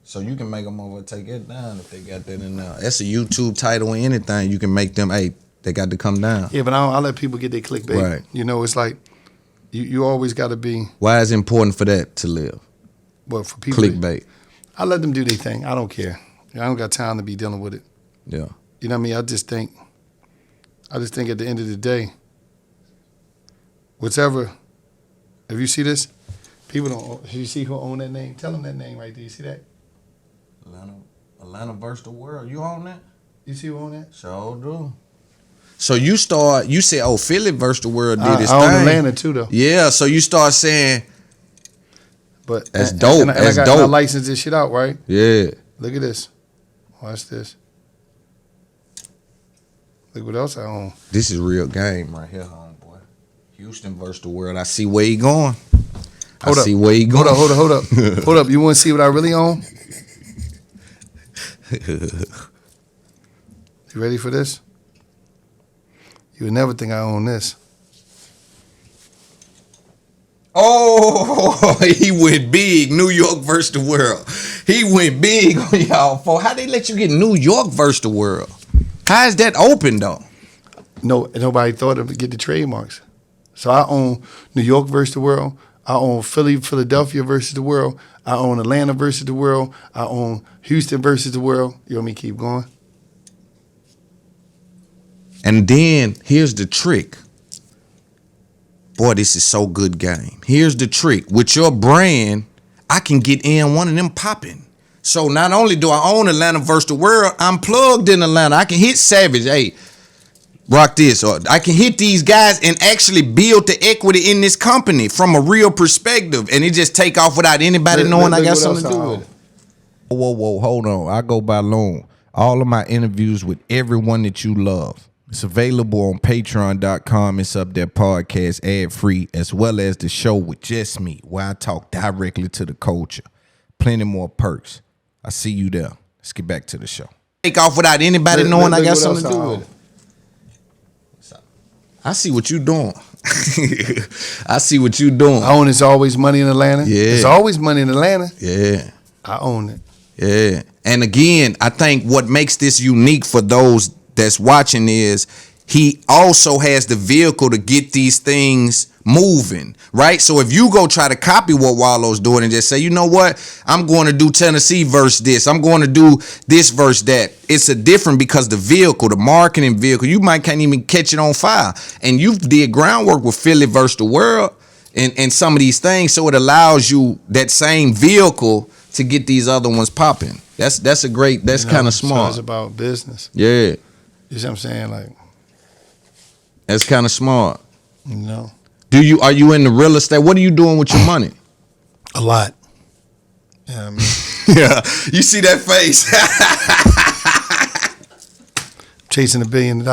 So you can make them over, take it down if they got that in there. That's a YouTube title or anything. You can make them, hey, they got to come down. Yeah, but I let people get their clickbait. Right. You know, it's like you always got to be. Why is it important for that to live? Well, for people. Clickbait. I let them do their thing. I don't care. I don't got time to be dealing with it. Yeah. You know what I mean? I just think at the end of the day, whatever, if you see this, people don't, you see who own that name? Tell them that name right there. You see that? Atlanta versus the world. You own that? You see who own that? Sure do. So you say, oh, Philly versus the world did its thing. I own thing. Atlanta too, though. Yeah, so you start saying, but that's dope. That's dope. I license this shit out, right? Yeah. Look at this. Watch this. Look what else I own. This is real game right here, homeboy. Houston versus the world. I see where he going. Hold up. See where he going. Hold up. Hold up. You want to see what I really own? You ready for this? You would never think I own this. Oh, he went big. New York versus the world. He went big on y'all. For how they let you get New York versus the world? How is that open though? No, nobody thought of get the trademarks. So I own New York versus the world. I own Philadelphia versus the world. I own Atlanta versus the world. I own Houston versus the world. You want me to keep going? And then here's the trick. Boy, this is so good game. Here's the trick. With your brand, I can get in one of them popping. So not only do I own Atlanta versus the world, I'm plugged in Atlanta. I can hit Savage. Hey, rock this. Or I can hit these guys and actually build the equity in this company from a real perspective. And it just take off without anybody knowing I got something to do with it. Whoa, hold on. I go by Loon. All of my interviews with everyone that you love. It's available on patreon.com. It's up there podcast ad free, as well as the show with just me, where I talk directly to the culture. Plenty more perks. I see you there. Let's get back to the show. Take off without anybody knowing I got something to do with it. I see what you doing. I see what you doing. I own It's Always Money in Atlanta. Yeah. It's always money in Atlanta. Yeah. I own it. Yeah. And again, I think what makes this unique for those that's watching is he also has the vehicle to get these things moving, right? So if you go try to copy what Wallo's doing and just say, you know what, I'm going to do Tennessee verse this, I'm going to do this verse that, it's a different because the vehicle, the marketing vehicle, you might can't even catch it on fire. And you did groundwork with Philly versus the world and some of these things, so it allows you that same vehicle to get these other ones popping. That's a great, that's kind of smart. So it's about business. Yeah. You see what I'm saying? Like, that's kind of smart. you know, Are you in the real estate? What are you doing with your money? a lot. Yeah, I mean, Yeah, you see that face. chasing $1 billion.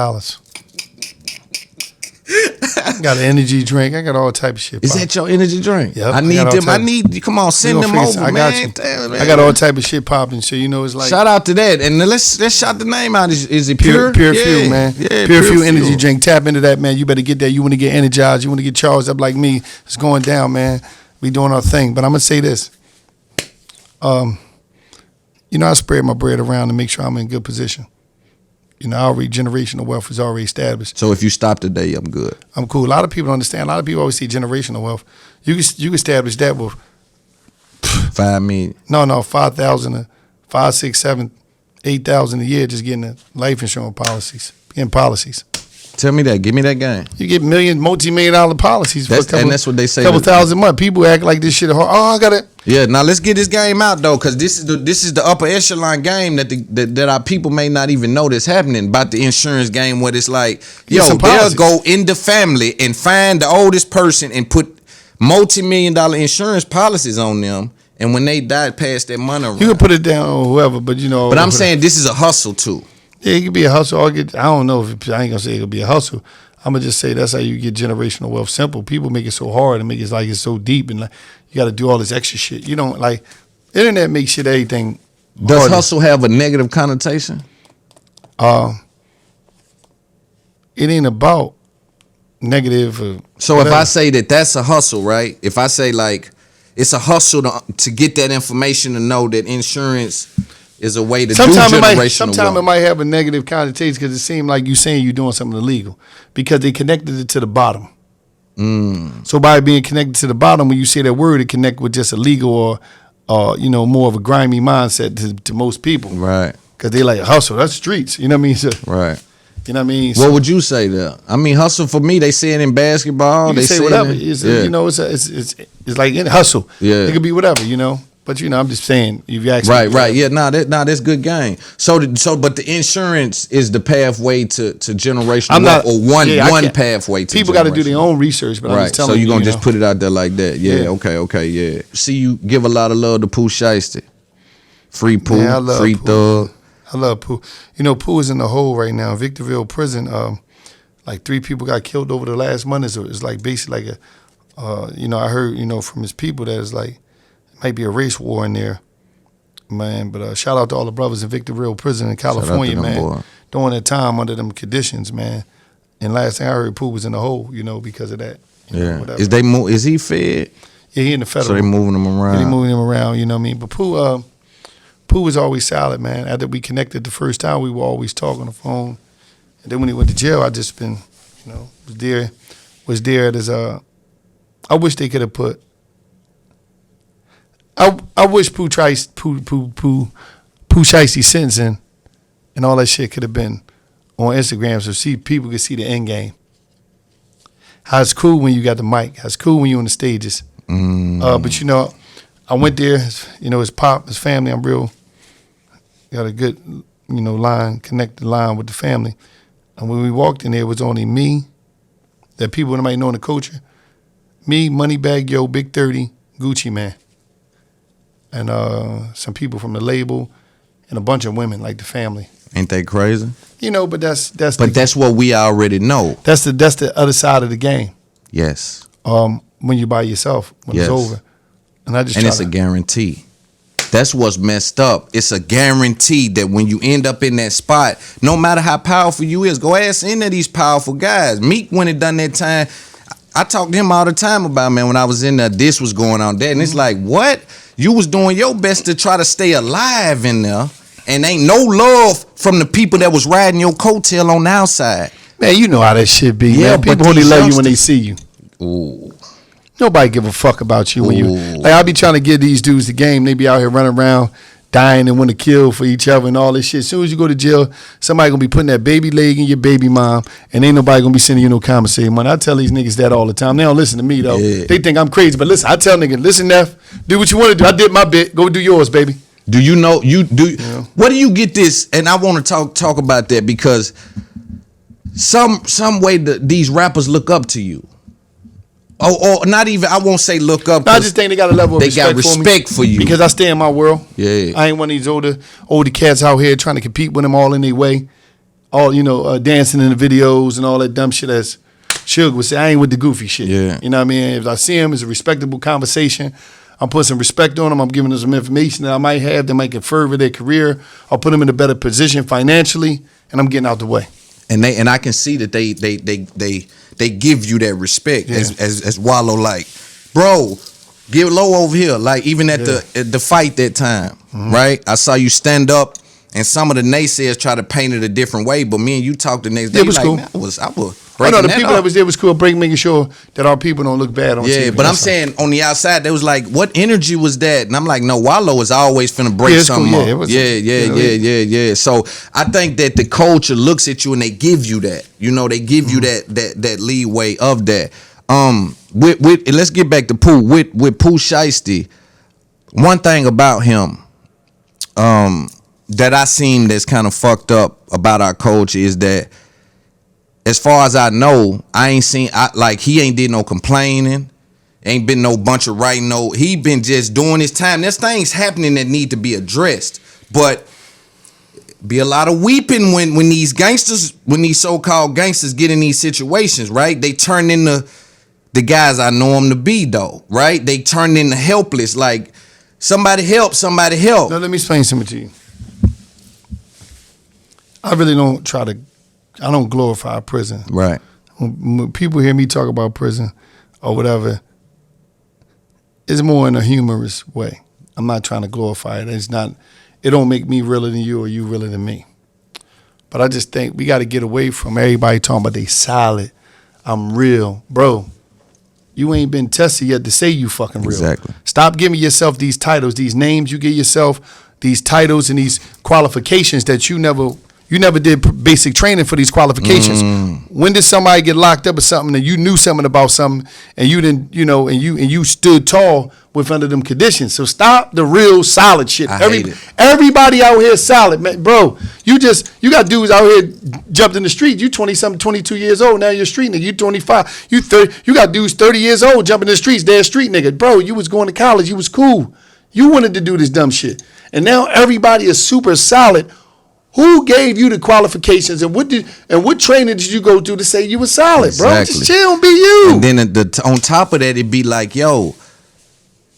Got an energy drink. I got all type of shit. Is that your energy drink? Yep, I need got all them. I type- need. Come on, send them over, I man. got you. Damn, man. I got all type of shit popping. So you know, it's like Shout out to that, and then let's shout the name out. Is it Pure Pure? Fuel, man. Yeah, Pure Fuel energy drink. Tap into that, man. You better get that. You want to get energized. You want to get charged up like me. It's going down, man. We doing our thing. But I'm gonna say this. You know, I spread my bread around to make sure I'm in good position. You know, already generational wealth is already established. So if you stop today, I'm good. I'm cool. A lot of people don't understand. A lot of people always see generational wealth. You can establish that with 5 million. no 5,000, 5, 6, 7, 8,000 a year just getting the life insurance policies, getting policies. Tell me that. Give me that game. You get multi-million-dollar policies for And that's what they say. couple thousand a month. People act like this shit hard. Oh, I got it. Yeah, now let's get this game out though, because this is the upper echelon game that our people may not even know that's happening about the insurance game, where it's like, Get some they'll policies. go in the family and find the oldest person and put multi-million-dollar insurance policies on them, and when they die, pass that money around. You can put it down on whoever, but you know. But I'm saying this is a hustle too. Yeah, it could be a hustle. I don't know if I ain't gonna say it could be a hustle. I'm gonna just say that's how you get generational wealth. Simple. People make it so hard and make it like it's so deep, and like you got to do all this extra shit. You don't like internet makes shit everything. Does harder. hustle have a negative connotation? It ain't about negative. So if I say that that's a hustle, right? If I say like it's a hustle to get that information to know that insurance is a way to Sometimes do it generational wealth. might have a negative connotation because it seems like you saying you're doing something illegal because they connected it to the bottom. So by being connected to the bottom, when you say that word, it connect with just illegal or you know, more of a grimy mindset to most people. Right. Because they like hustle. That's streets. You know what I mean? So, Right. you know what I mean? What would you say there? I mean, hustle for me, they say it in basketball. You They can say it whatever. in- It's, yeah. you know, it's like hustle. Yeah. It could be whatever, you know. But you know, I'm just saying, if you actually Right. Yeah, that's good game. But the insurance is the pathway to generational wealth, or one pathway to people got to do their generational own research, but I'm right. just telling So you. you're gonna you just know. put it out there like that. Yeah. Yeah. Okay. Yeah. See, you give a lot of love to Pooh Shiesty. Free Pooh, Man, I love free Pooh. Thug. I love Pooh. You know, Pooh is in the hole right now. Victorville prison. Like 3 people got killed over the last month. It's like basically like I heard from his people that it's like it might be a race war in there, man. But shout out to all the brothers in Victorville prison in California, man. Boy. During that time under them conditions, man. And last thing I heard, Pooh was in the hole, because of that. Yeah. Is he fed? Yeah, he in the federal. So they moving him around. Yeah, they moving him around. You know what I mean? But Pooh was always solid, man. After we connected the first time, we were always talking on the phone. And then when he went to jail, I just been, was there at his. I wish they could have put. I wish Pooh Shicey's sentencing and all that shit could have been on Instagram so people could see the end game. How it's cool when you got the mic. How it's cool when you on the stages. But I went there. His pop, his family. I'm real. Got a good, connected line with the family. And when we walked in there, it was only me, that people that might know in the culture, me, Moneybag Yo, Big 30, Gucci Man, and some people from the label, and a bunch of women like the family. Ain't that crazy? But that's what we already know. That's the other side of the game. Yes. When you by yourself, when it's over, and it's a guarantee. That's what's messed up. It's a guarantee that when you end up in that spot, no matter how powerful you is, go ask any of these powerful guys. Meek, when it done that time, I talk to him all the time about, man, when I was in there, this was going on, that. And it's like, what? You was doing your best to try to stay alive in there, and ain't no love from the people that was riding your coattail on the outside. Man, you know how that shit be, man. People only love you when they see you. Ooh. Nobody give a fuck about you when you I be trying to give these dudes the game. They be out here running around dying and want to kill for each other and all this shit. As soon as you go to jail, somebody gonna be putting that baby leg in your baby mom, and ain't nobody gonna be sending you no commissary money. I tell these niggas that all the time. They don't listen to me though. Yeah. They think I'm crazy, but listen, I tell niggas, listen, Neff, do what you want to do. I did my bit. Go do yours, baby. Do you know What do you get this? And I want to talk about that because some way these rappers look up to you. Or not even, I won't say look up. I just think they got a level of respect. They got respect for you. Because I stay in my world. Yeah. I ain't one of these older cats out here trying to compete with them all in their way. All, dancing in the videos and all that dumb shit as Suge would say. I ain't with the goofy shit. Yeah. You know what I mean? If I see him, it's a respectable conversation. I'm putting some respect on them. I'm giving them some information that I might have that might can further their career. I'll put them in a better position financially, and I'm getting out the way. And I can see that they give you that respect as Wallo, like, bro, get low over here. Like even at the fight that time, right? I saw you stand up, and some of the naysayers try to paint it a different way. But me and you talked the next day. It was like, cool. Man, I was the people that was there was cool. Making sure that our people don't look bad on TV. But I'm saying on the outside, they was like, what energy was that? And I'm like, no, Wallo is always finna break something up. Yeah. So I think that the culture looks at you and they give you that. They give you that leeway of that. Let's get back to Pooh. With Pooh Shiesty, one thing about him, that I seen that's kind of fucked up about our culture is that, as far as I know, I ain't seen he ain't did no complaining, ain't been no bunch of writing. He been just doing his time. There's things happening that need to be addressed, but be a lot of weeping when these so-called gangsters get in these situations, right? They turn into the guys I know them to be, though, right? They turn into helpless, like somebody help. Now let me explain something to you. I really I don't glorify prison. Right. When people hear me talk about prison or whatever, it's more in a humorous way. I'm not trying to glorify it. It don't make me realer than you or you realer than me. But I just think we got to get away from everybody talking about they solid. I'm real. Bro, you ain't been tested yet to say you fucking real. Exactly. Stop giving yourself these titles, these names you give yourself, these titles and these qualifications that you never did basic training for these qualifications. When did somebody get locked up or something and you knew something about something and you didn't, and you stood tall with under them conditions? So stop the real solid shit. Everybody out here is solid, man. Bro, you got dudes out here jumped in the street. You 20-something, 22 years old. Now you're a street nigga. You 25. You 30. You got dudes 30 years old jumping in the streets. They're a street nigga. Bro, you was going to college. You was cool. You wanted to do this dumb shit. And now everybody is super solid Who gave you the qualifications and what training did you go through to say you were solid, bro? Exactly. Just chill and be you. And then on top of that, it'd be like, yo,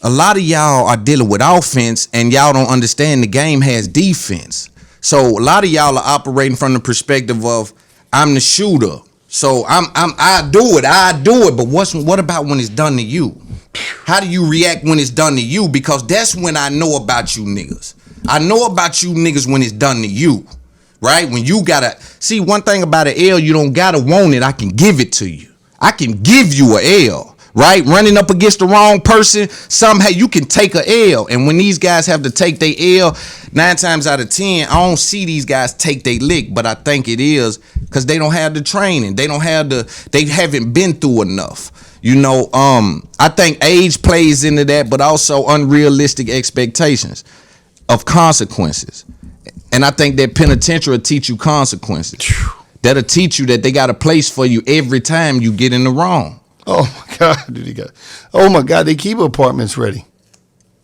a lot of y'all are dealing with offense and y'all don't understand the game has defense. So a lot of y'all are operating from the perspective of I'm the shooter. So I do it. But what about when it's done to you? How do you react when it's done to you? Because that's when I know about you niggas. I know about you niggas when it's done to you. Right? When you gotta see one thing about an L, you don't gotta want it. I can give it to you. I can give you a L. Right? Running up against the wrong person, somehow you can take a L. And when these guys have to take their L, 9 times out of 10, I don't see these guys take their lick, but I think it is because they don't have the training. They haven't been through enough. You know, I think age plays into that, but also unrealistic expectations of consequences. And I think that penitentiary will teach you consequences. That'll teach you that they got a place for you every time you get in the wrong. Oh my God, oh my God, they keep apartments ready.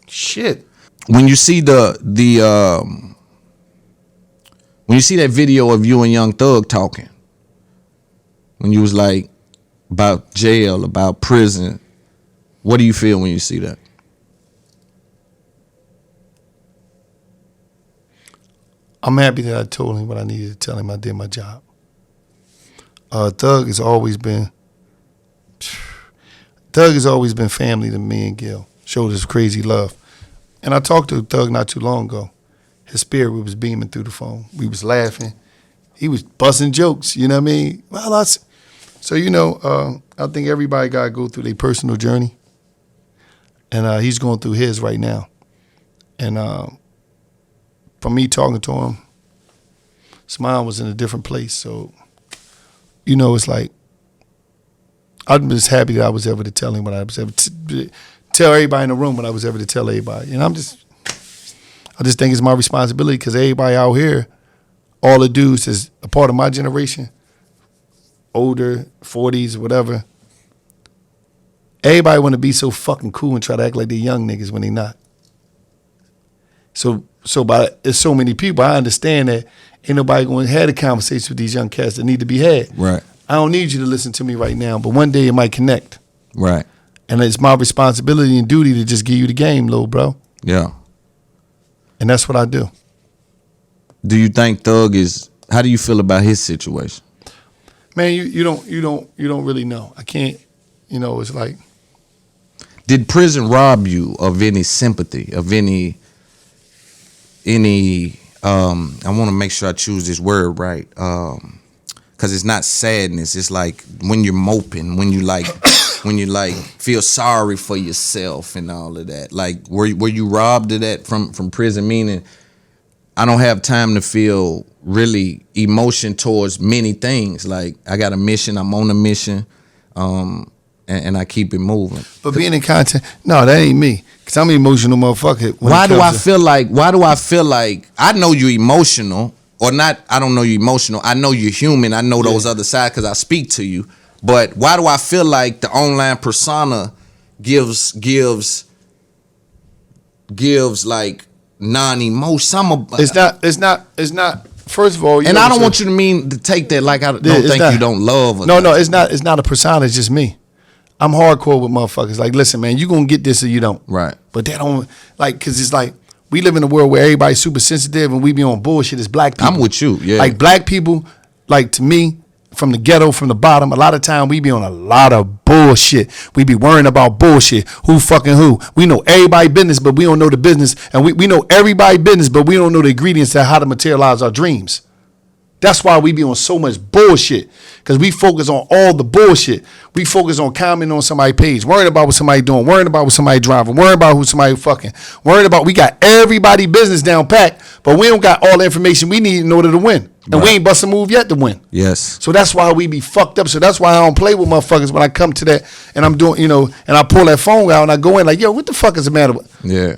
Shit. When you see when you see that video of you and Young Thug talking, when you was like about jail, about prison, what do you feel when you see that? I'm happy that I told him what I needed to tell him. I did my job. Thug has always been family to me and Gil. Showed us crazy love. And I talked to Thug not too long ago. His spirit was beaming through the phone. We was laughing. He was busting jokes, you know what I mean? Well, so, you know, I think everybody got to go through their personal journey. And he's going through his right now. And from me talking to him, his mind was in a different place. So, you know, it's like, I'm just happy that I was able to tell him what I was able to tell everybody in the room what I was able to tell everybody. And I just think it's my responsibility because everybody out here, all the dudes is a part of my generation, older, 40s, whatever. Everybody want to be so fucking cool and try to act like they're young niggas when they not. So by there's so many people, I understand that ain't nobody going to have a conversation with these young cats that need to be had. Right. I don't need you to listen to me right now, but one day it might connect. Right. And it's my responsibility and duty to just give you the game, little bro. Yeah. And that's what I do. Do you think Thug how do you feel about his situation? Man, you don't really know. I can't, you know, it's like. Did prison rob you of any sympathy, of any I want to make sure I choose this word right. Cause it's not sadness. It's like when you're moping, when you feel sorry for yourself and all of that. Like were you robbed of that from prison? Meaning, I don't have time to feel really emotion towards many things. Like I got a mission, I'm on a mission, and I keep it moving. But being in content, no, that ain't me. Cause I'm an emotional motherfucker. Why do I feel like I know you're emotional? Or not, I don't know you're emotional. I know you're human. I know those other sides because I speak to you. But why do I feel like the online persona gives like non-emotion? It's not. First of all, and I don't want you to take that like I don't think you don't love. Or no, it's not. It's not a persona. It's just me. I'm hardcore with motherfuckers. Like, listen, man, you gonna get this or you don't. Right. But they don't like because it's like. We live in a world where everybody's super sensitive and we be on bullshit as black people. I'm with you, yeah. Like black people, like to me, from the ghetto, from the bottom, a lot of time we be on a lot of bullshit. We be worrying about bullshit. Who fucking who? We know everybody business, but we don't know the business. And we know everybody business, but we don't know the ingredients to how to materialize our dreams. That's why we be on so much bullshit. Because we focus on all the bullshit. We focus on commenting on somebody's page, worrying about what somebody doing, worrying about what somebody driving, worrying about who somebody fucking, worrying about, we got everybody business down packed, but we don't got all the information we need in order to win. And we ain't bust a move yet to win. Yes. So that's why we be fucked up. So that's why I don't play with motherfuckers when I come to that and I'm doing, you know, and I pull that phone out and I go in like, yo, what the fuck is the matter with? Yeah.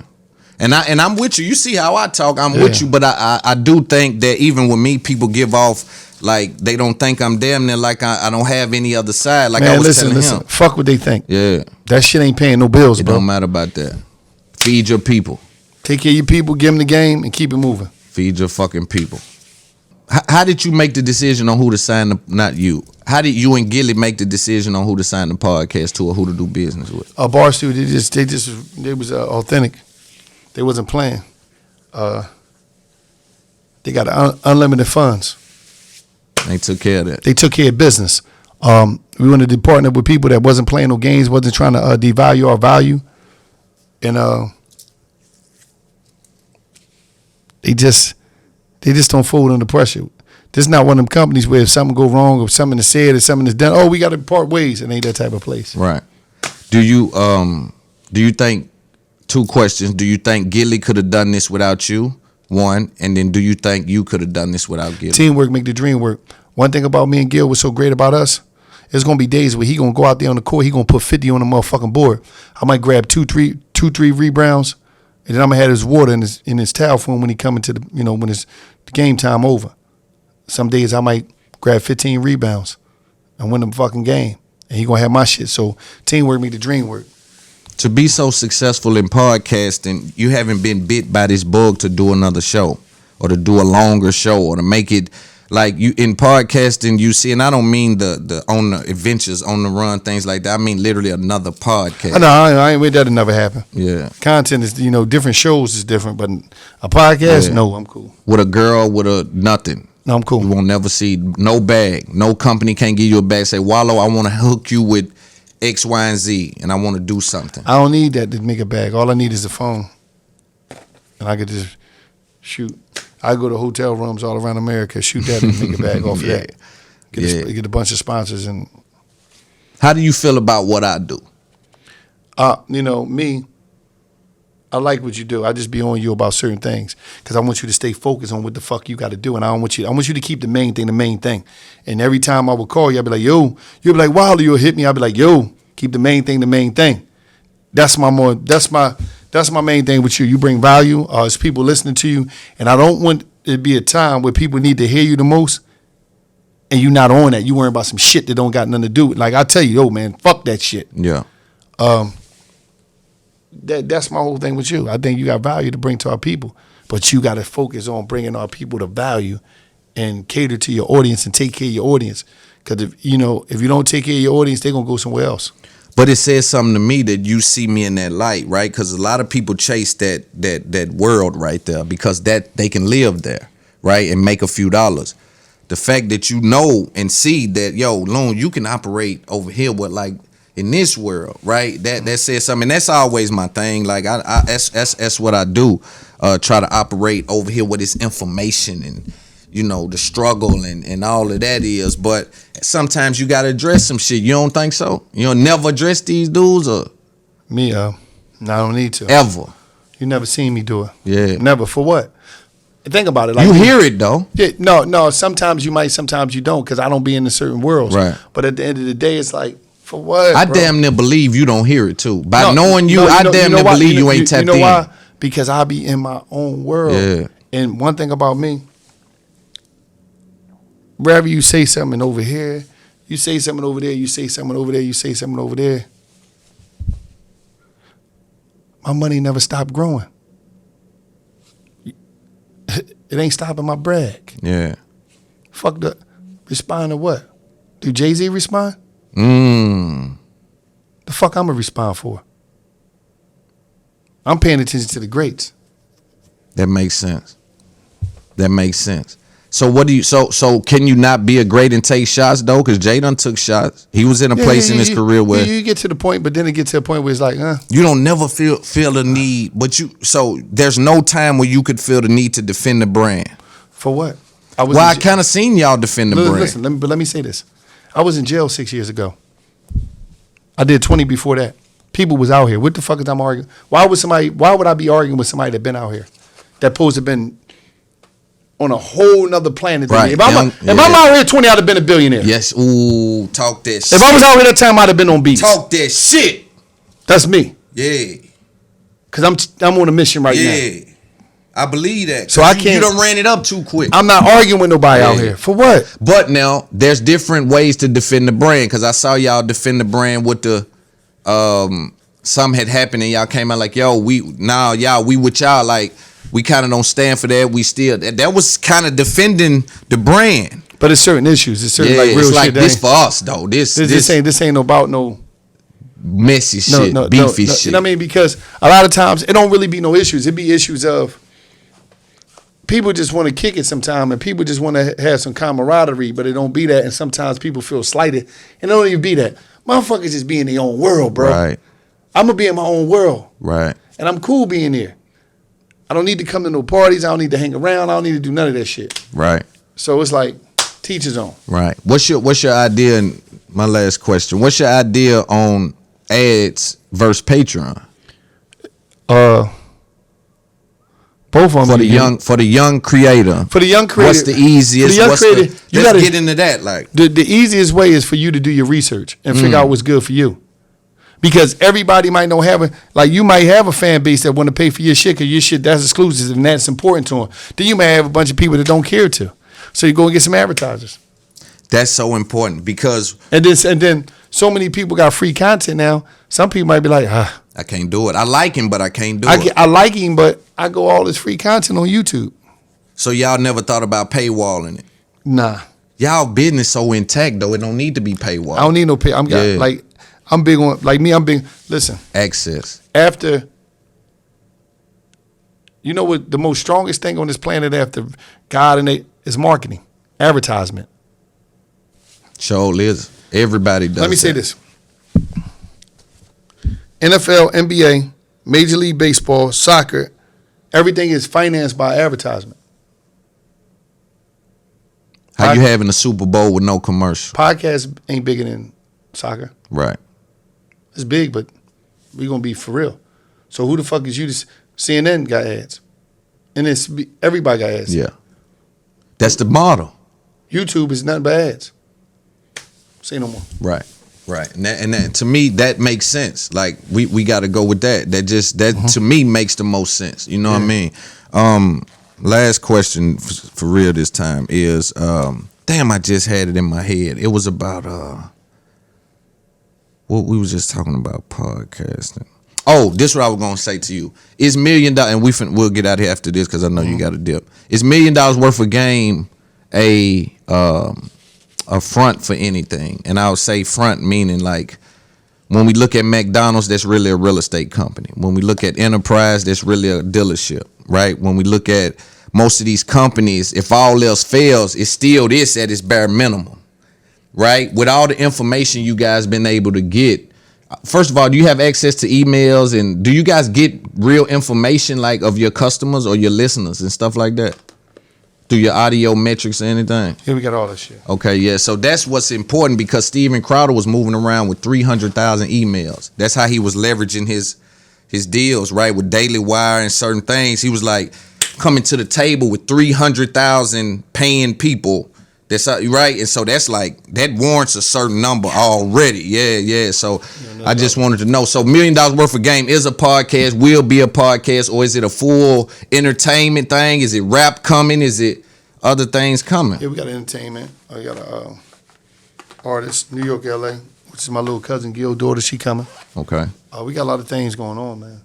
And I'm with you. You see how I talk. I'm with you, but I do think that even with me, people give off like they don't think I'm damn near like I don't have any other side. Like man, I was telling him. Fuck what they think. Yeah. That shit ain't paying no bills, It bro. don't matter about that. Feed your people. Take care of your people, give them the game, and keep it moving. Feed your fucking people. How did you make the decision on who to sign the? Not you. How did you and Gilly make the decision on who to sign the podcast to or who to do business with? Barstool, they was authentic. They wasn't playing. They got unlimited funds. They took care of that. They took care of business. We wanted to partner with people that wasn't playing no games, wasn't trying to devalue our value, and they just don't fold under pressure. This is not one of them companies where if something go wrong or something is said or something is done, oh, we got to part ways. It ain't that type of place. Right. Do you think, two questions, do you think Gilly could have done this without you? One, and then do you think you could have done this without Gilly? Teamwork make the dream work. One thing about me and Gil was so great about us, there's gonna be days where he gonna go out there on the court, he gonna put 50 on the motherfucking board. I might grab two, three rebounds, and then I'm gonna have his water in his towel for him when he come into when it's the game time over. Some days I might grab 15 rebounds and win the fucking game, and he gonna have my shit. So teamwork make the dream work. To be so successful in podcasting, you haven't been bit by this bug to do another show or to do a longer show or to make it like you in podcasting. You see, and I don't mean the on the adventures, on the run, things like that. I mean literally another podcast. No, I ain't with that. It never happen. Yeah, content is different shows is different, but a podcast, no, I'm cool. With a girl, with a nothing. No, I'm cool. You won't never see no bag. No company can't give you a bag. Say, Wallo, I want to hook you with X, Y, and Z, and I want to do something. I don't need that to make a bag. All I need is a phone, and I could just shoot. I go to hotel rooms all around America, shoot that and make a bag off of that. Get a bunch of sponsors. And how do you feel about what I do? Me, I like what you do. I just be on you about certain things because I want you to stay focused on what the fuck you got to do, and I want you to keep the main thing. And every time I would call you, I'd be like, yo, you'll be like, Wallo, you'll hit me. I'd be like, yo, keep the main thing. That's my main thing with you. You bring value. It's people listening to you, and I don't want it to be a time where people need to hear you the most, and you not on that. You worrying about some shit that don't got nothing to do with. Like I tell you, yo, man, fuck that shit. Yeah. That's my whole thing with you. I think you got value to bring to our people, but you got to focus on bringing our people the value and cater to your audience and take care of your audience. Because if you don't take care of your audience, they're gonna go somewhere else. But it says something to me that you see me in that light, right? Because a lot of people chase that world right there because that they can live there, right, and make a few dollars. The fact that you know and see that, yo, Loon, you can operate over here with like. In this world, right? That says something. And that's always my thing. Like that's what I do. Try to operate over here with this information and the struggle and all of that is. But sometimes you gotta address some shit. You don't think so? You don't never address these dudes or me? No, I don't need to ever. You never seen me do it. Yeah. Never. For what? Think about it. Like you hear it though. Yeah. No. Sometimes you might. Sometimes you don't. Because I don't be in a certain worlds. Right. But at the end of the day, it's like. For what? I damn near believe you don't hear it too. By knowing you, I damn near believe you ain't tapped in. You know why? Because I be in my own world. Yeah. And one thing about me, wherever you say something over here, you say something over there, you say something over there, you say something over there, my money never stopped growing. It ain't stopping my brag. Yeah. Fuck the respond to what? Do Jay-Z respond? The fuck I'm gonna respond for? I'm paying attention to the greats. That makes sense. So what do you? So can you not be a great and take shots though? Because Jay done took shots. He was in a place in his career where you get to the point, but then it gets to a point where it's like, you don't never feel the need. But so there's no time where you could feel the need to defend the brand. For what? I kind of seen y'all defend the brand. Listen, let me say this. I was in jail 6 years ago. I did 20 before that. People was out here. What the fuck is I'm arguing? Why would I be arguing with somebody that been out here? That supposed to have been on a whole nother planet than me. If I'm out here 20, I'd have been a billionaire. Yes. Ooh, talk that shit. If I was out here that time, I'd have been on beats. Talk that shit. That's me. Yeah. Because I'm on a mission right now. Yeah. I believe that. So I can't. You done ran it up too quick. I'm not arguing with nobody out here. For what? But now there's different ways to defend the brand. Because I saw y'all defend the brand with the something had happened and y'all came out like, yo, we with y'all. Like we kind of don't stand for that. We still that was kind of defending the brand. But it's certain issues. It's certain Yeah, like real it's like shit. this for us though. This ain't about no messy shit, beefy shit. You know what I mean? Because a lot of times it don't really be no issues. It be issues of people just want to kick it sometime, and people just want to have some camaraderie, but it don't be that. And sometimes people feel slighted, and it don't even be that. Motherfuckers just be in their own world, bro. Right. I'm gonna be in my own world. Right. And I'm cool being there. I don't need to come to no parties. I don't need to hang around. I don't need to do none of that shit. Right. So it's like teach his own. Right. What's your idea? And my last question. What's your idea on ads versus Patreon? Both of them for the young creator. For the young creator, what's the easiest? For the young creator, let's get into that. Like the easiest way is for you to do your research and figure out what's good for you. Because everybody might not have you might have a fan base that want to pay for your shit because your shit that's exclusive and that's important to them. Then you may have a bunch of people that don't care to. So you go and get some advertisers. That's so important because and then so many people got free content now. Some people might be like, I can't do it. I like him, but I can't do it. I like him, but I go all this free content on YouTube. So y'all never thought about paywalling it? Nah. Y'all business so intact though. It don't need to be paywall. I don't need no pay. I'm big on I'm big. Listen, access. After, you know what the most strongest thing on this planet after God and it is marketing, advertisement. Sure is. Everybody does. Let me say this: NFL, NBA, Major League Baseball, soccer, everything is financed by advertisement. How you having a Super Bowl with no commercial? Podcast ain't bigger than soccer. Right. It's big, but we gonna be for real. So who the fuck is you? CNN got ads, and everybody got ads. Yeah, that's the model. YouTube is nothing but ads. Say no more. Right, right, and that to me that makes sense. Like we got to go with that. That to me makes the most sense. You know what I mean? Last question for real this time is damn, I just had it in my head. It was about what we was just talking about podcasting. Oh, this is what I was gonna say to you. Is $1 million, and we'll get out here after this because I know you got a dip. Is $1 million worth of game a front for anything? And I would say front meaning like when we look at McDonald's, that's really a real estate company. When we look at Enterprise, that's really a dealership, right? When we look at most of these companies, if all else fails, it's still this at its bare minimum. Right? With all the information you guys been able to get, first of all, do you have access to emails and do you guys get real information like of your customers or your listeners and stuff like that? Through your audio metrics or anything? Yeah, we got all that shit. Okay, yeah. So that's what's important because Steven Crowder was moving around with 300,000 emails. That's how he was leveraging his deals, right? With Daily Wire and certain things. He was like coming to the table with 300,000 paying people. That's right, and so that's like that warrants a certain number already. Yeah. So I just wanted to know. So $1 million worth of game is a podcast, will be a podcast, or is it a full entertainment thing? Is it rap coming? Is it other things coming? Yeah, we got entertainment. I got a artist, New York, LA, which is my little cousin Gil's daughter. She coming. Okay. We got a lot of things going on, man.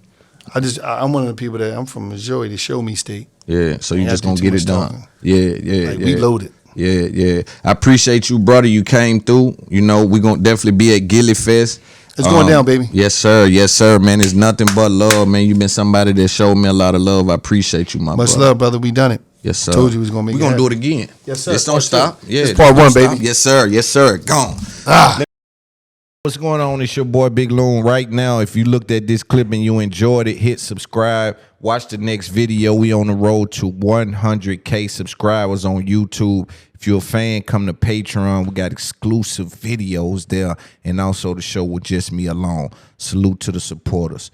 I'm one of the people that I'm from Missouri, the show me state. Yeah, so you just gonna get it done. Talking. Yeah. We loaded. Yeah. I appreciate you, brother. You came through. You know, we're going to definitely be at Gilly Fest. It's going down, baby. Yes, sir, man. It's nothing but love, man. You've been somebody that showed me a lot of love. I appreciate you, my brother. Much love, brother. We done it. Yes, sir. Told you we was going to make We're going to do it again. Yes, sir. Just don't stop. Yeah. It's part one, baby. Yes, sir. Gone. What's going on? It's your boy Big Loon. Right now, if you looked at this clip and you enjoyed it, hit subscribe. Watch the next video. We on the road to 100K subscribers on YouTube. If you're a fan, come to Patreon. We got exclusive videos there, and also the show with just me alone. Salute to the supporters.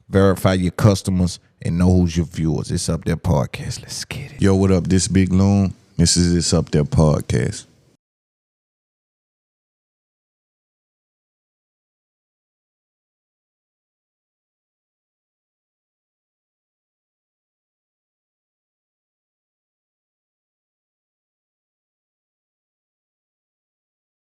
Verify your customers and know who's your viewers. It's Up There Podcast. Let's get it. Yo, what up? This Big Loon. This is It's Up There Podcast.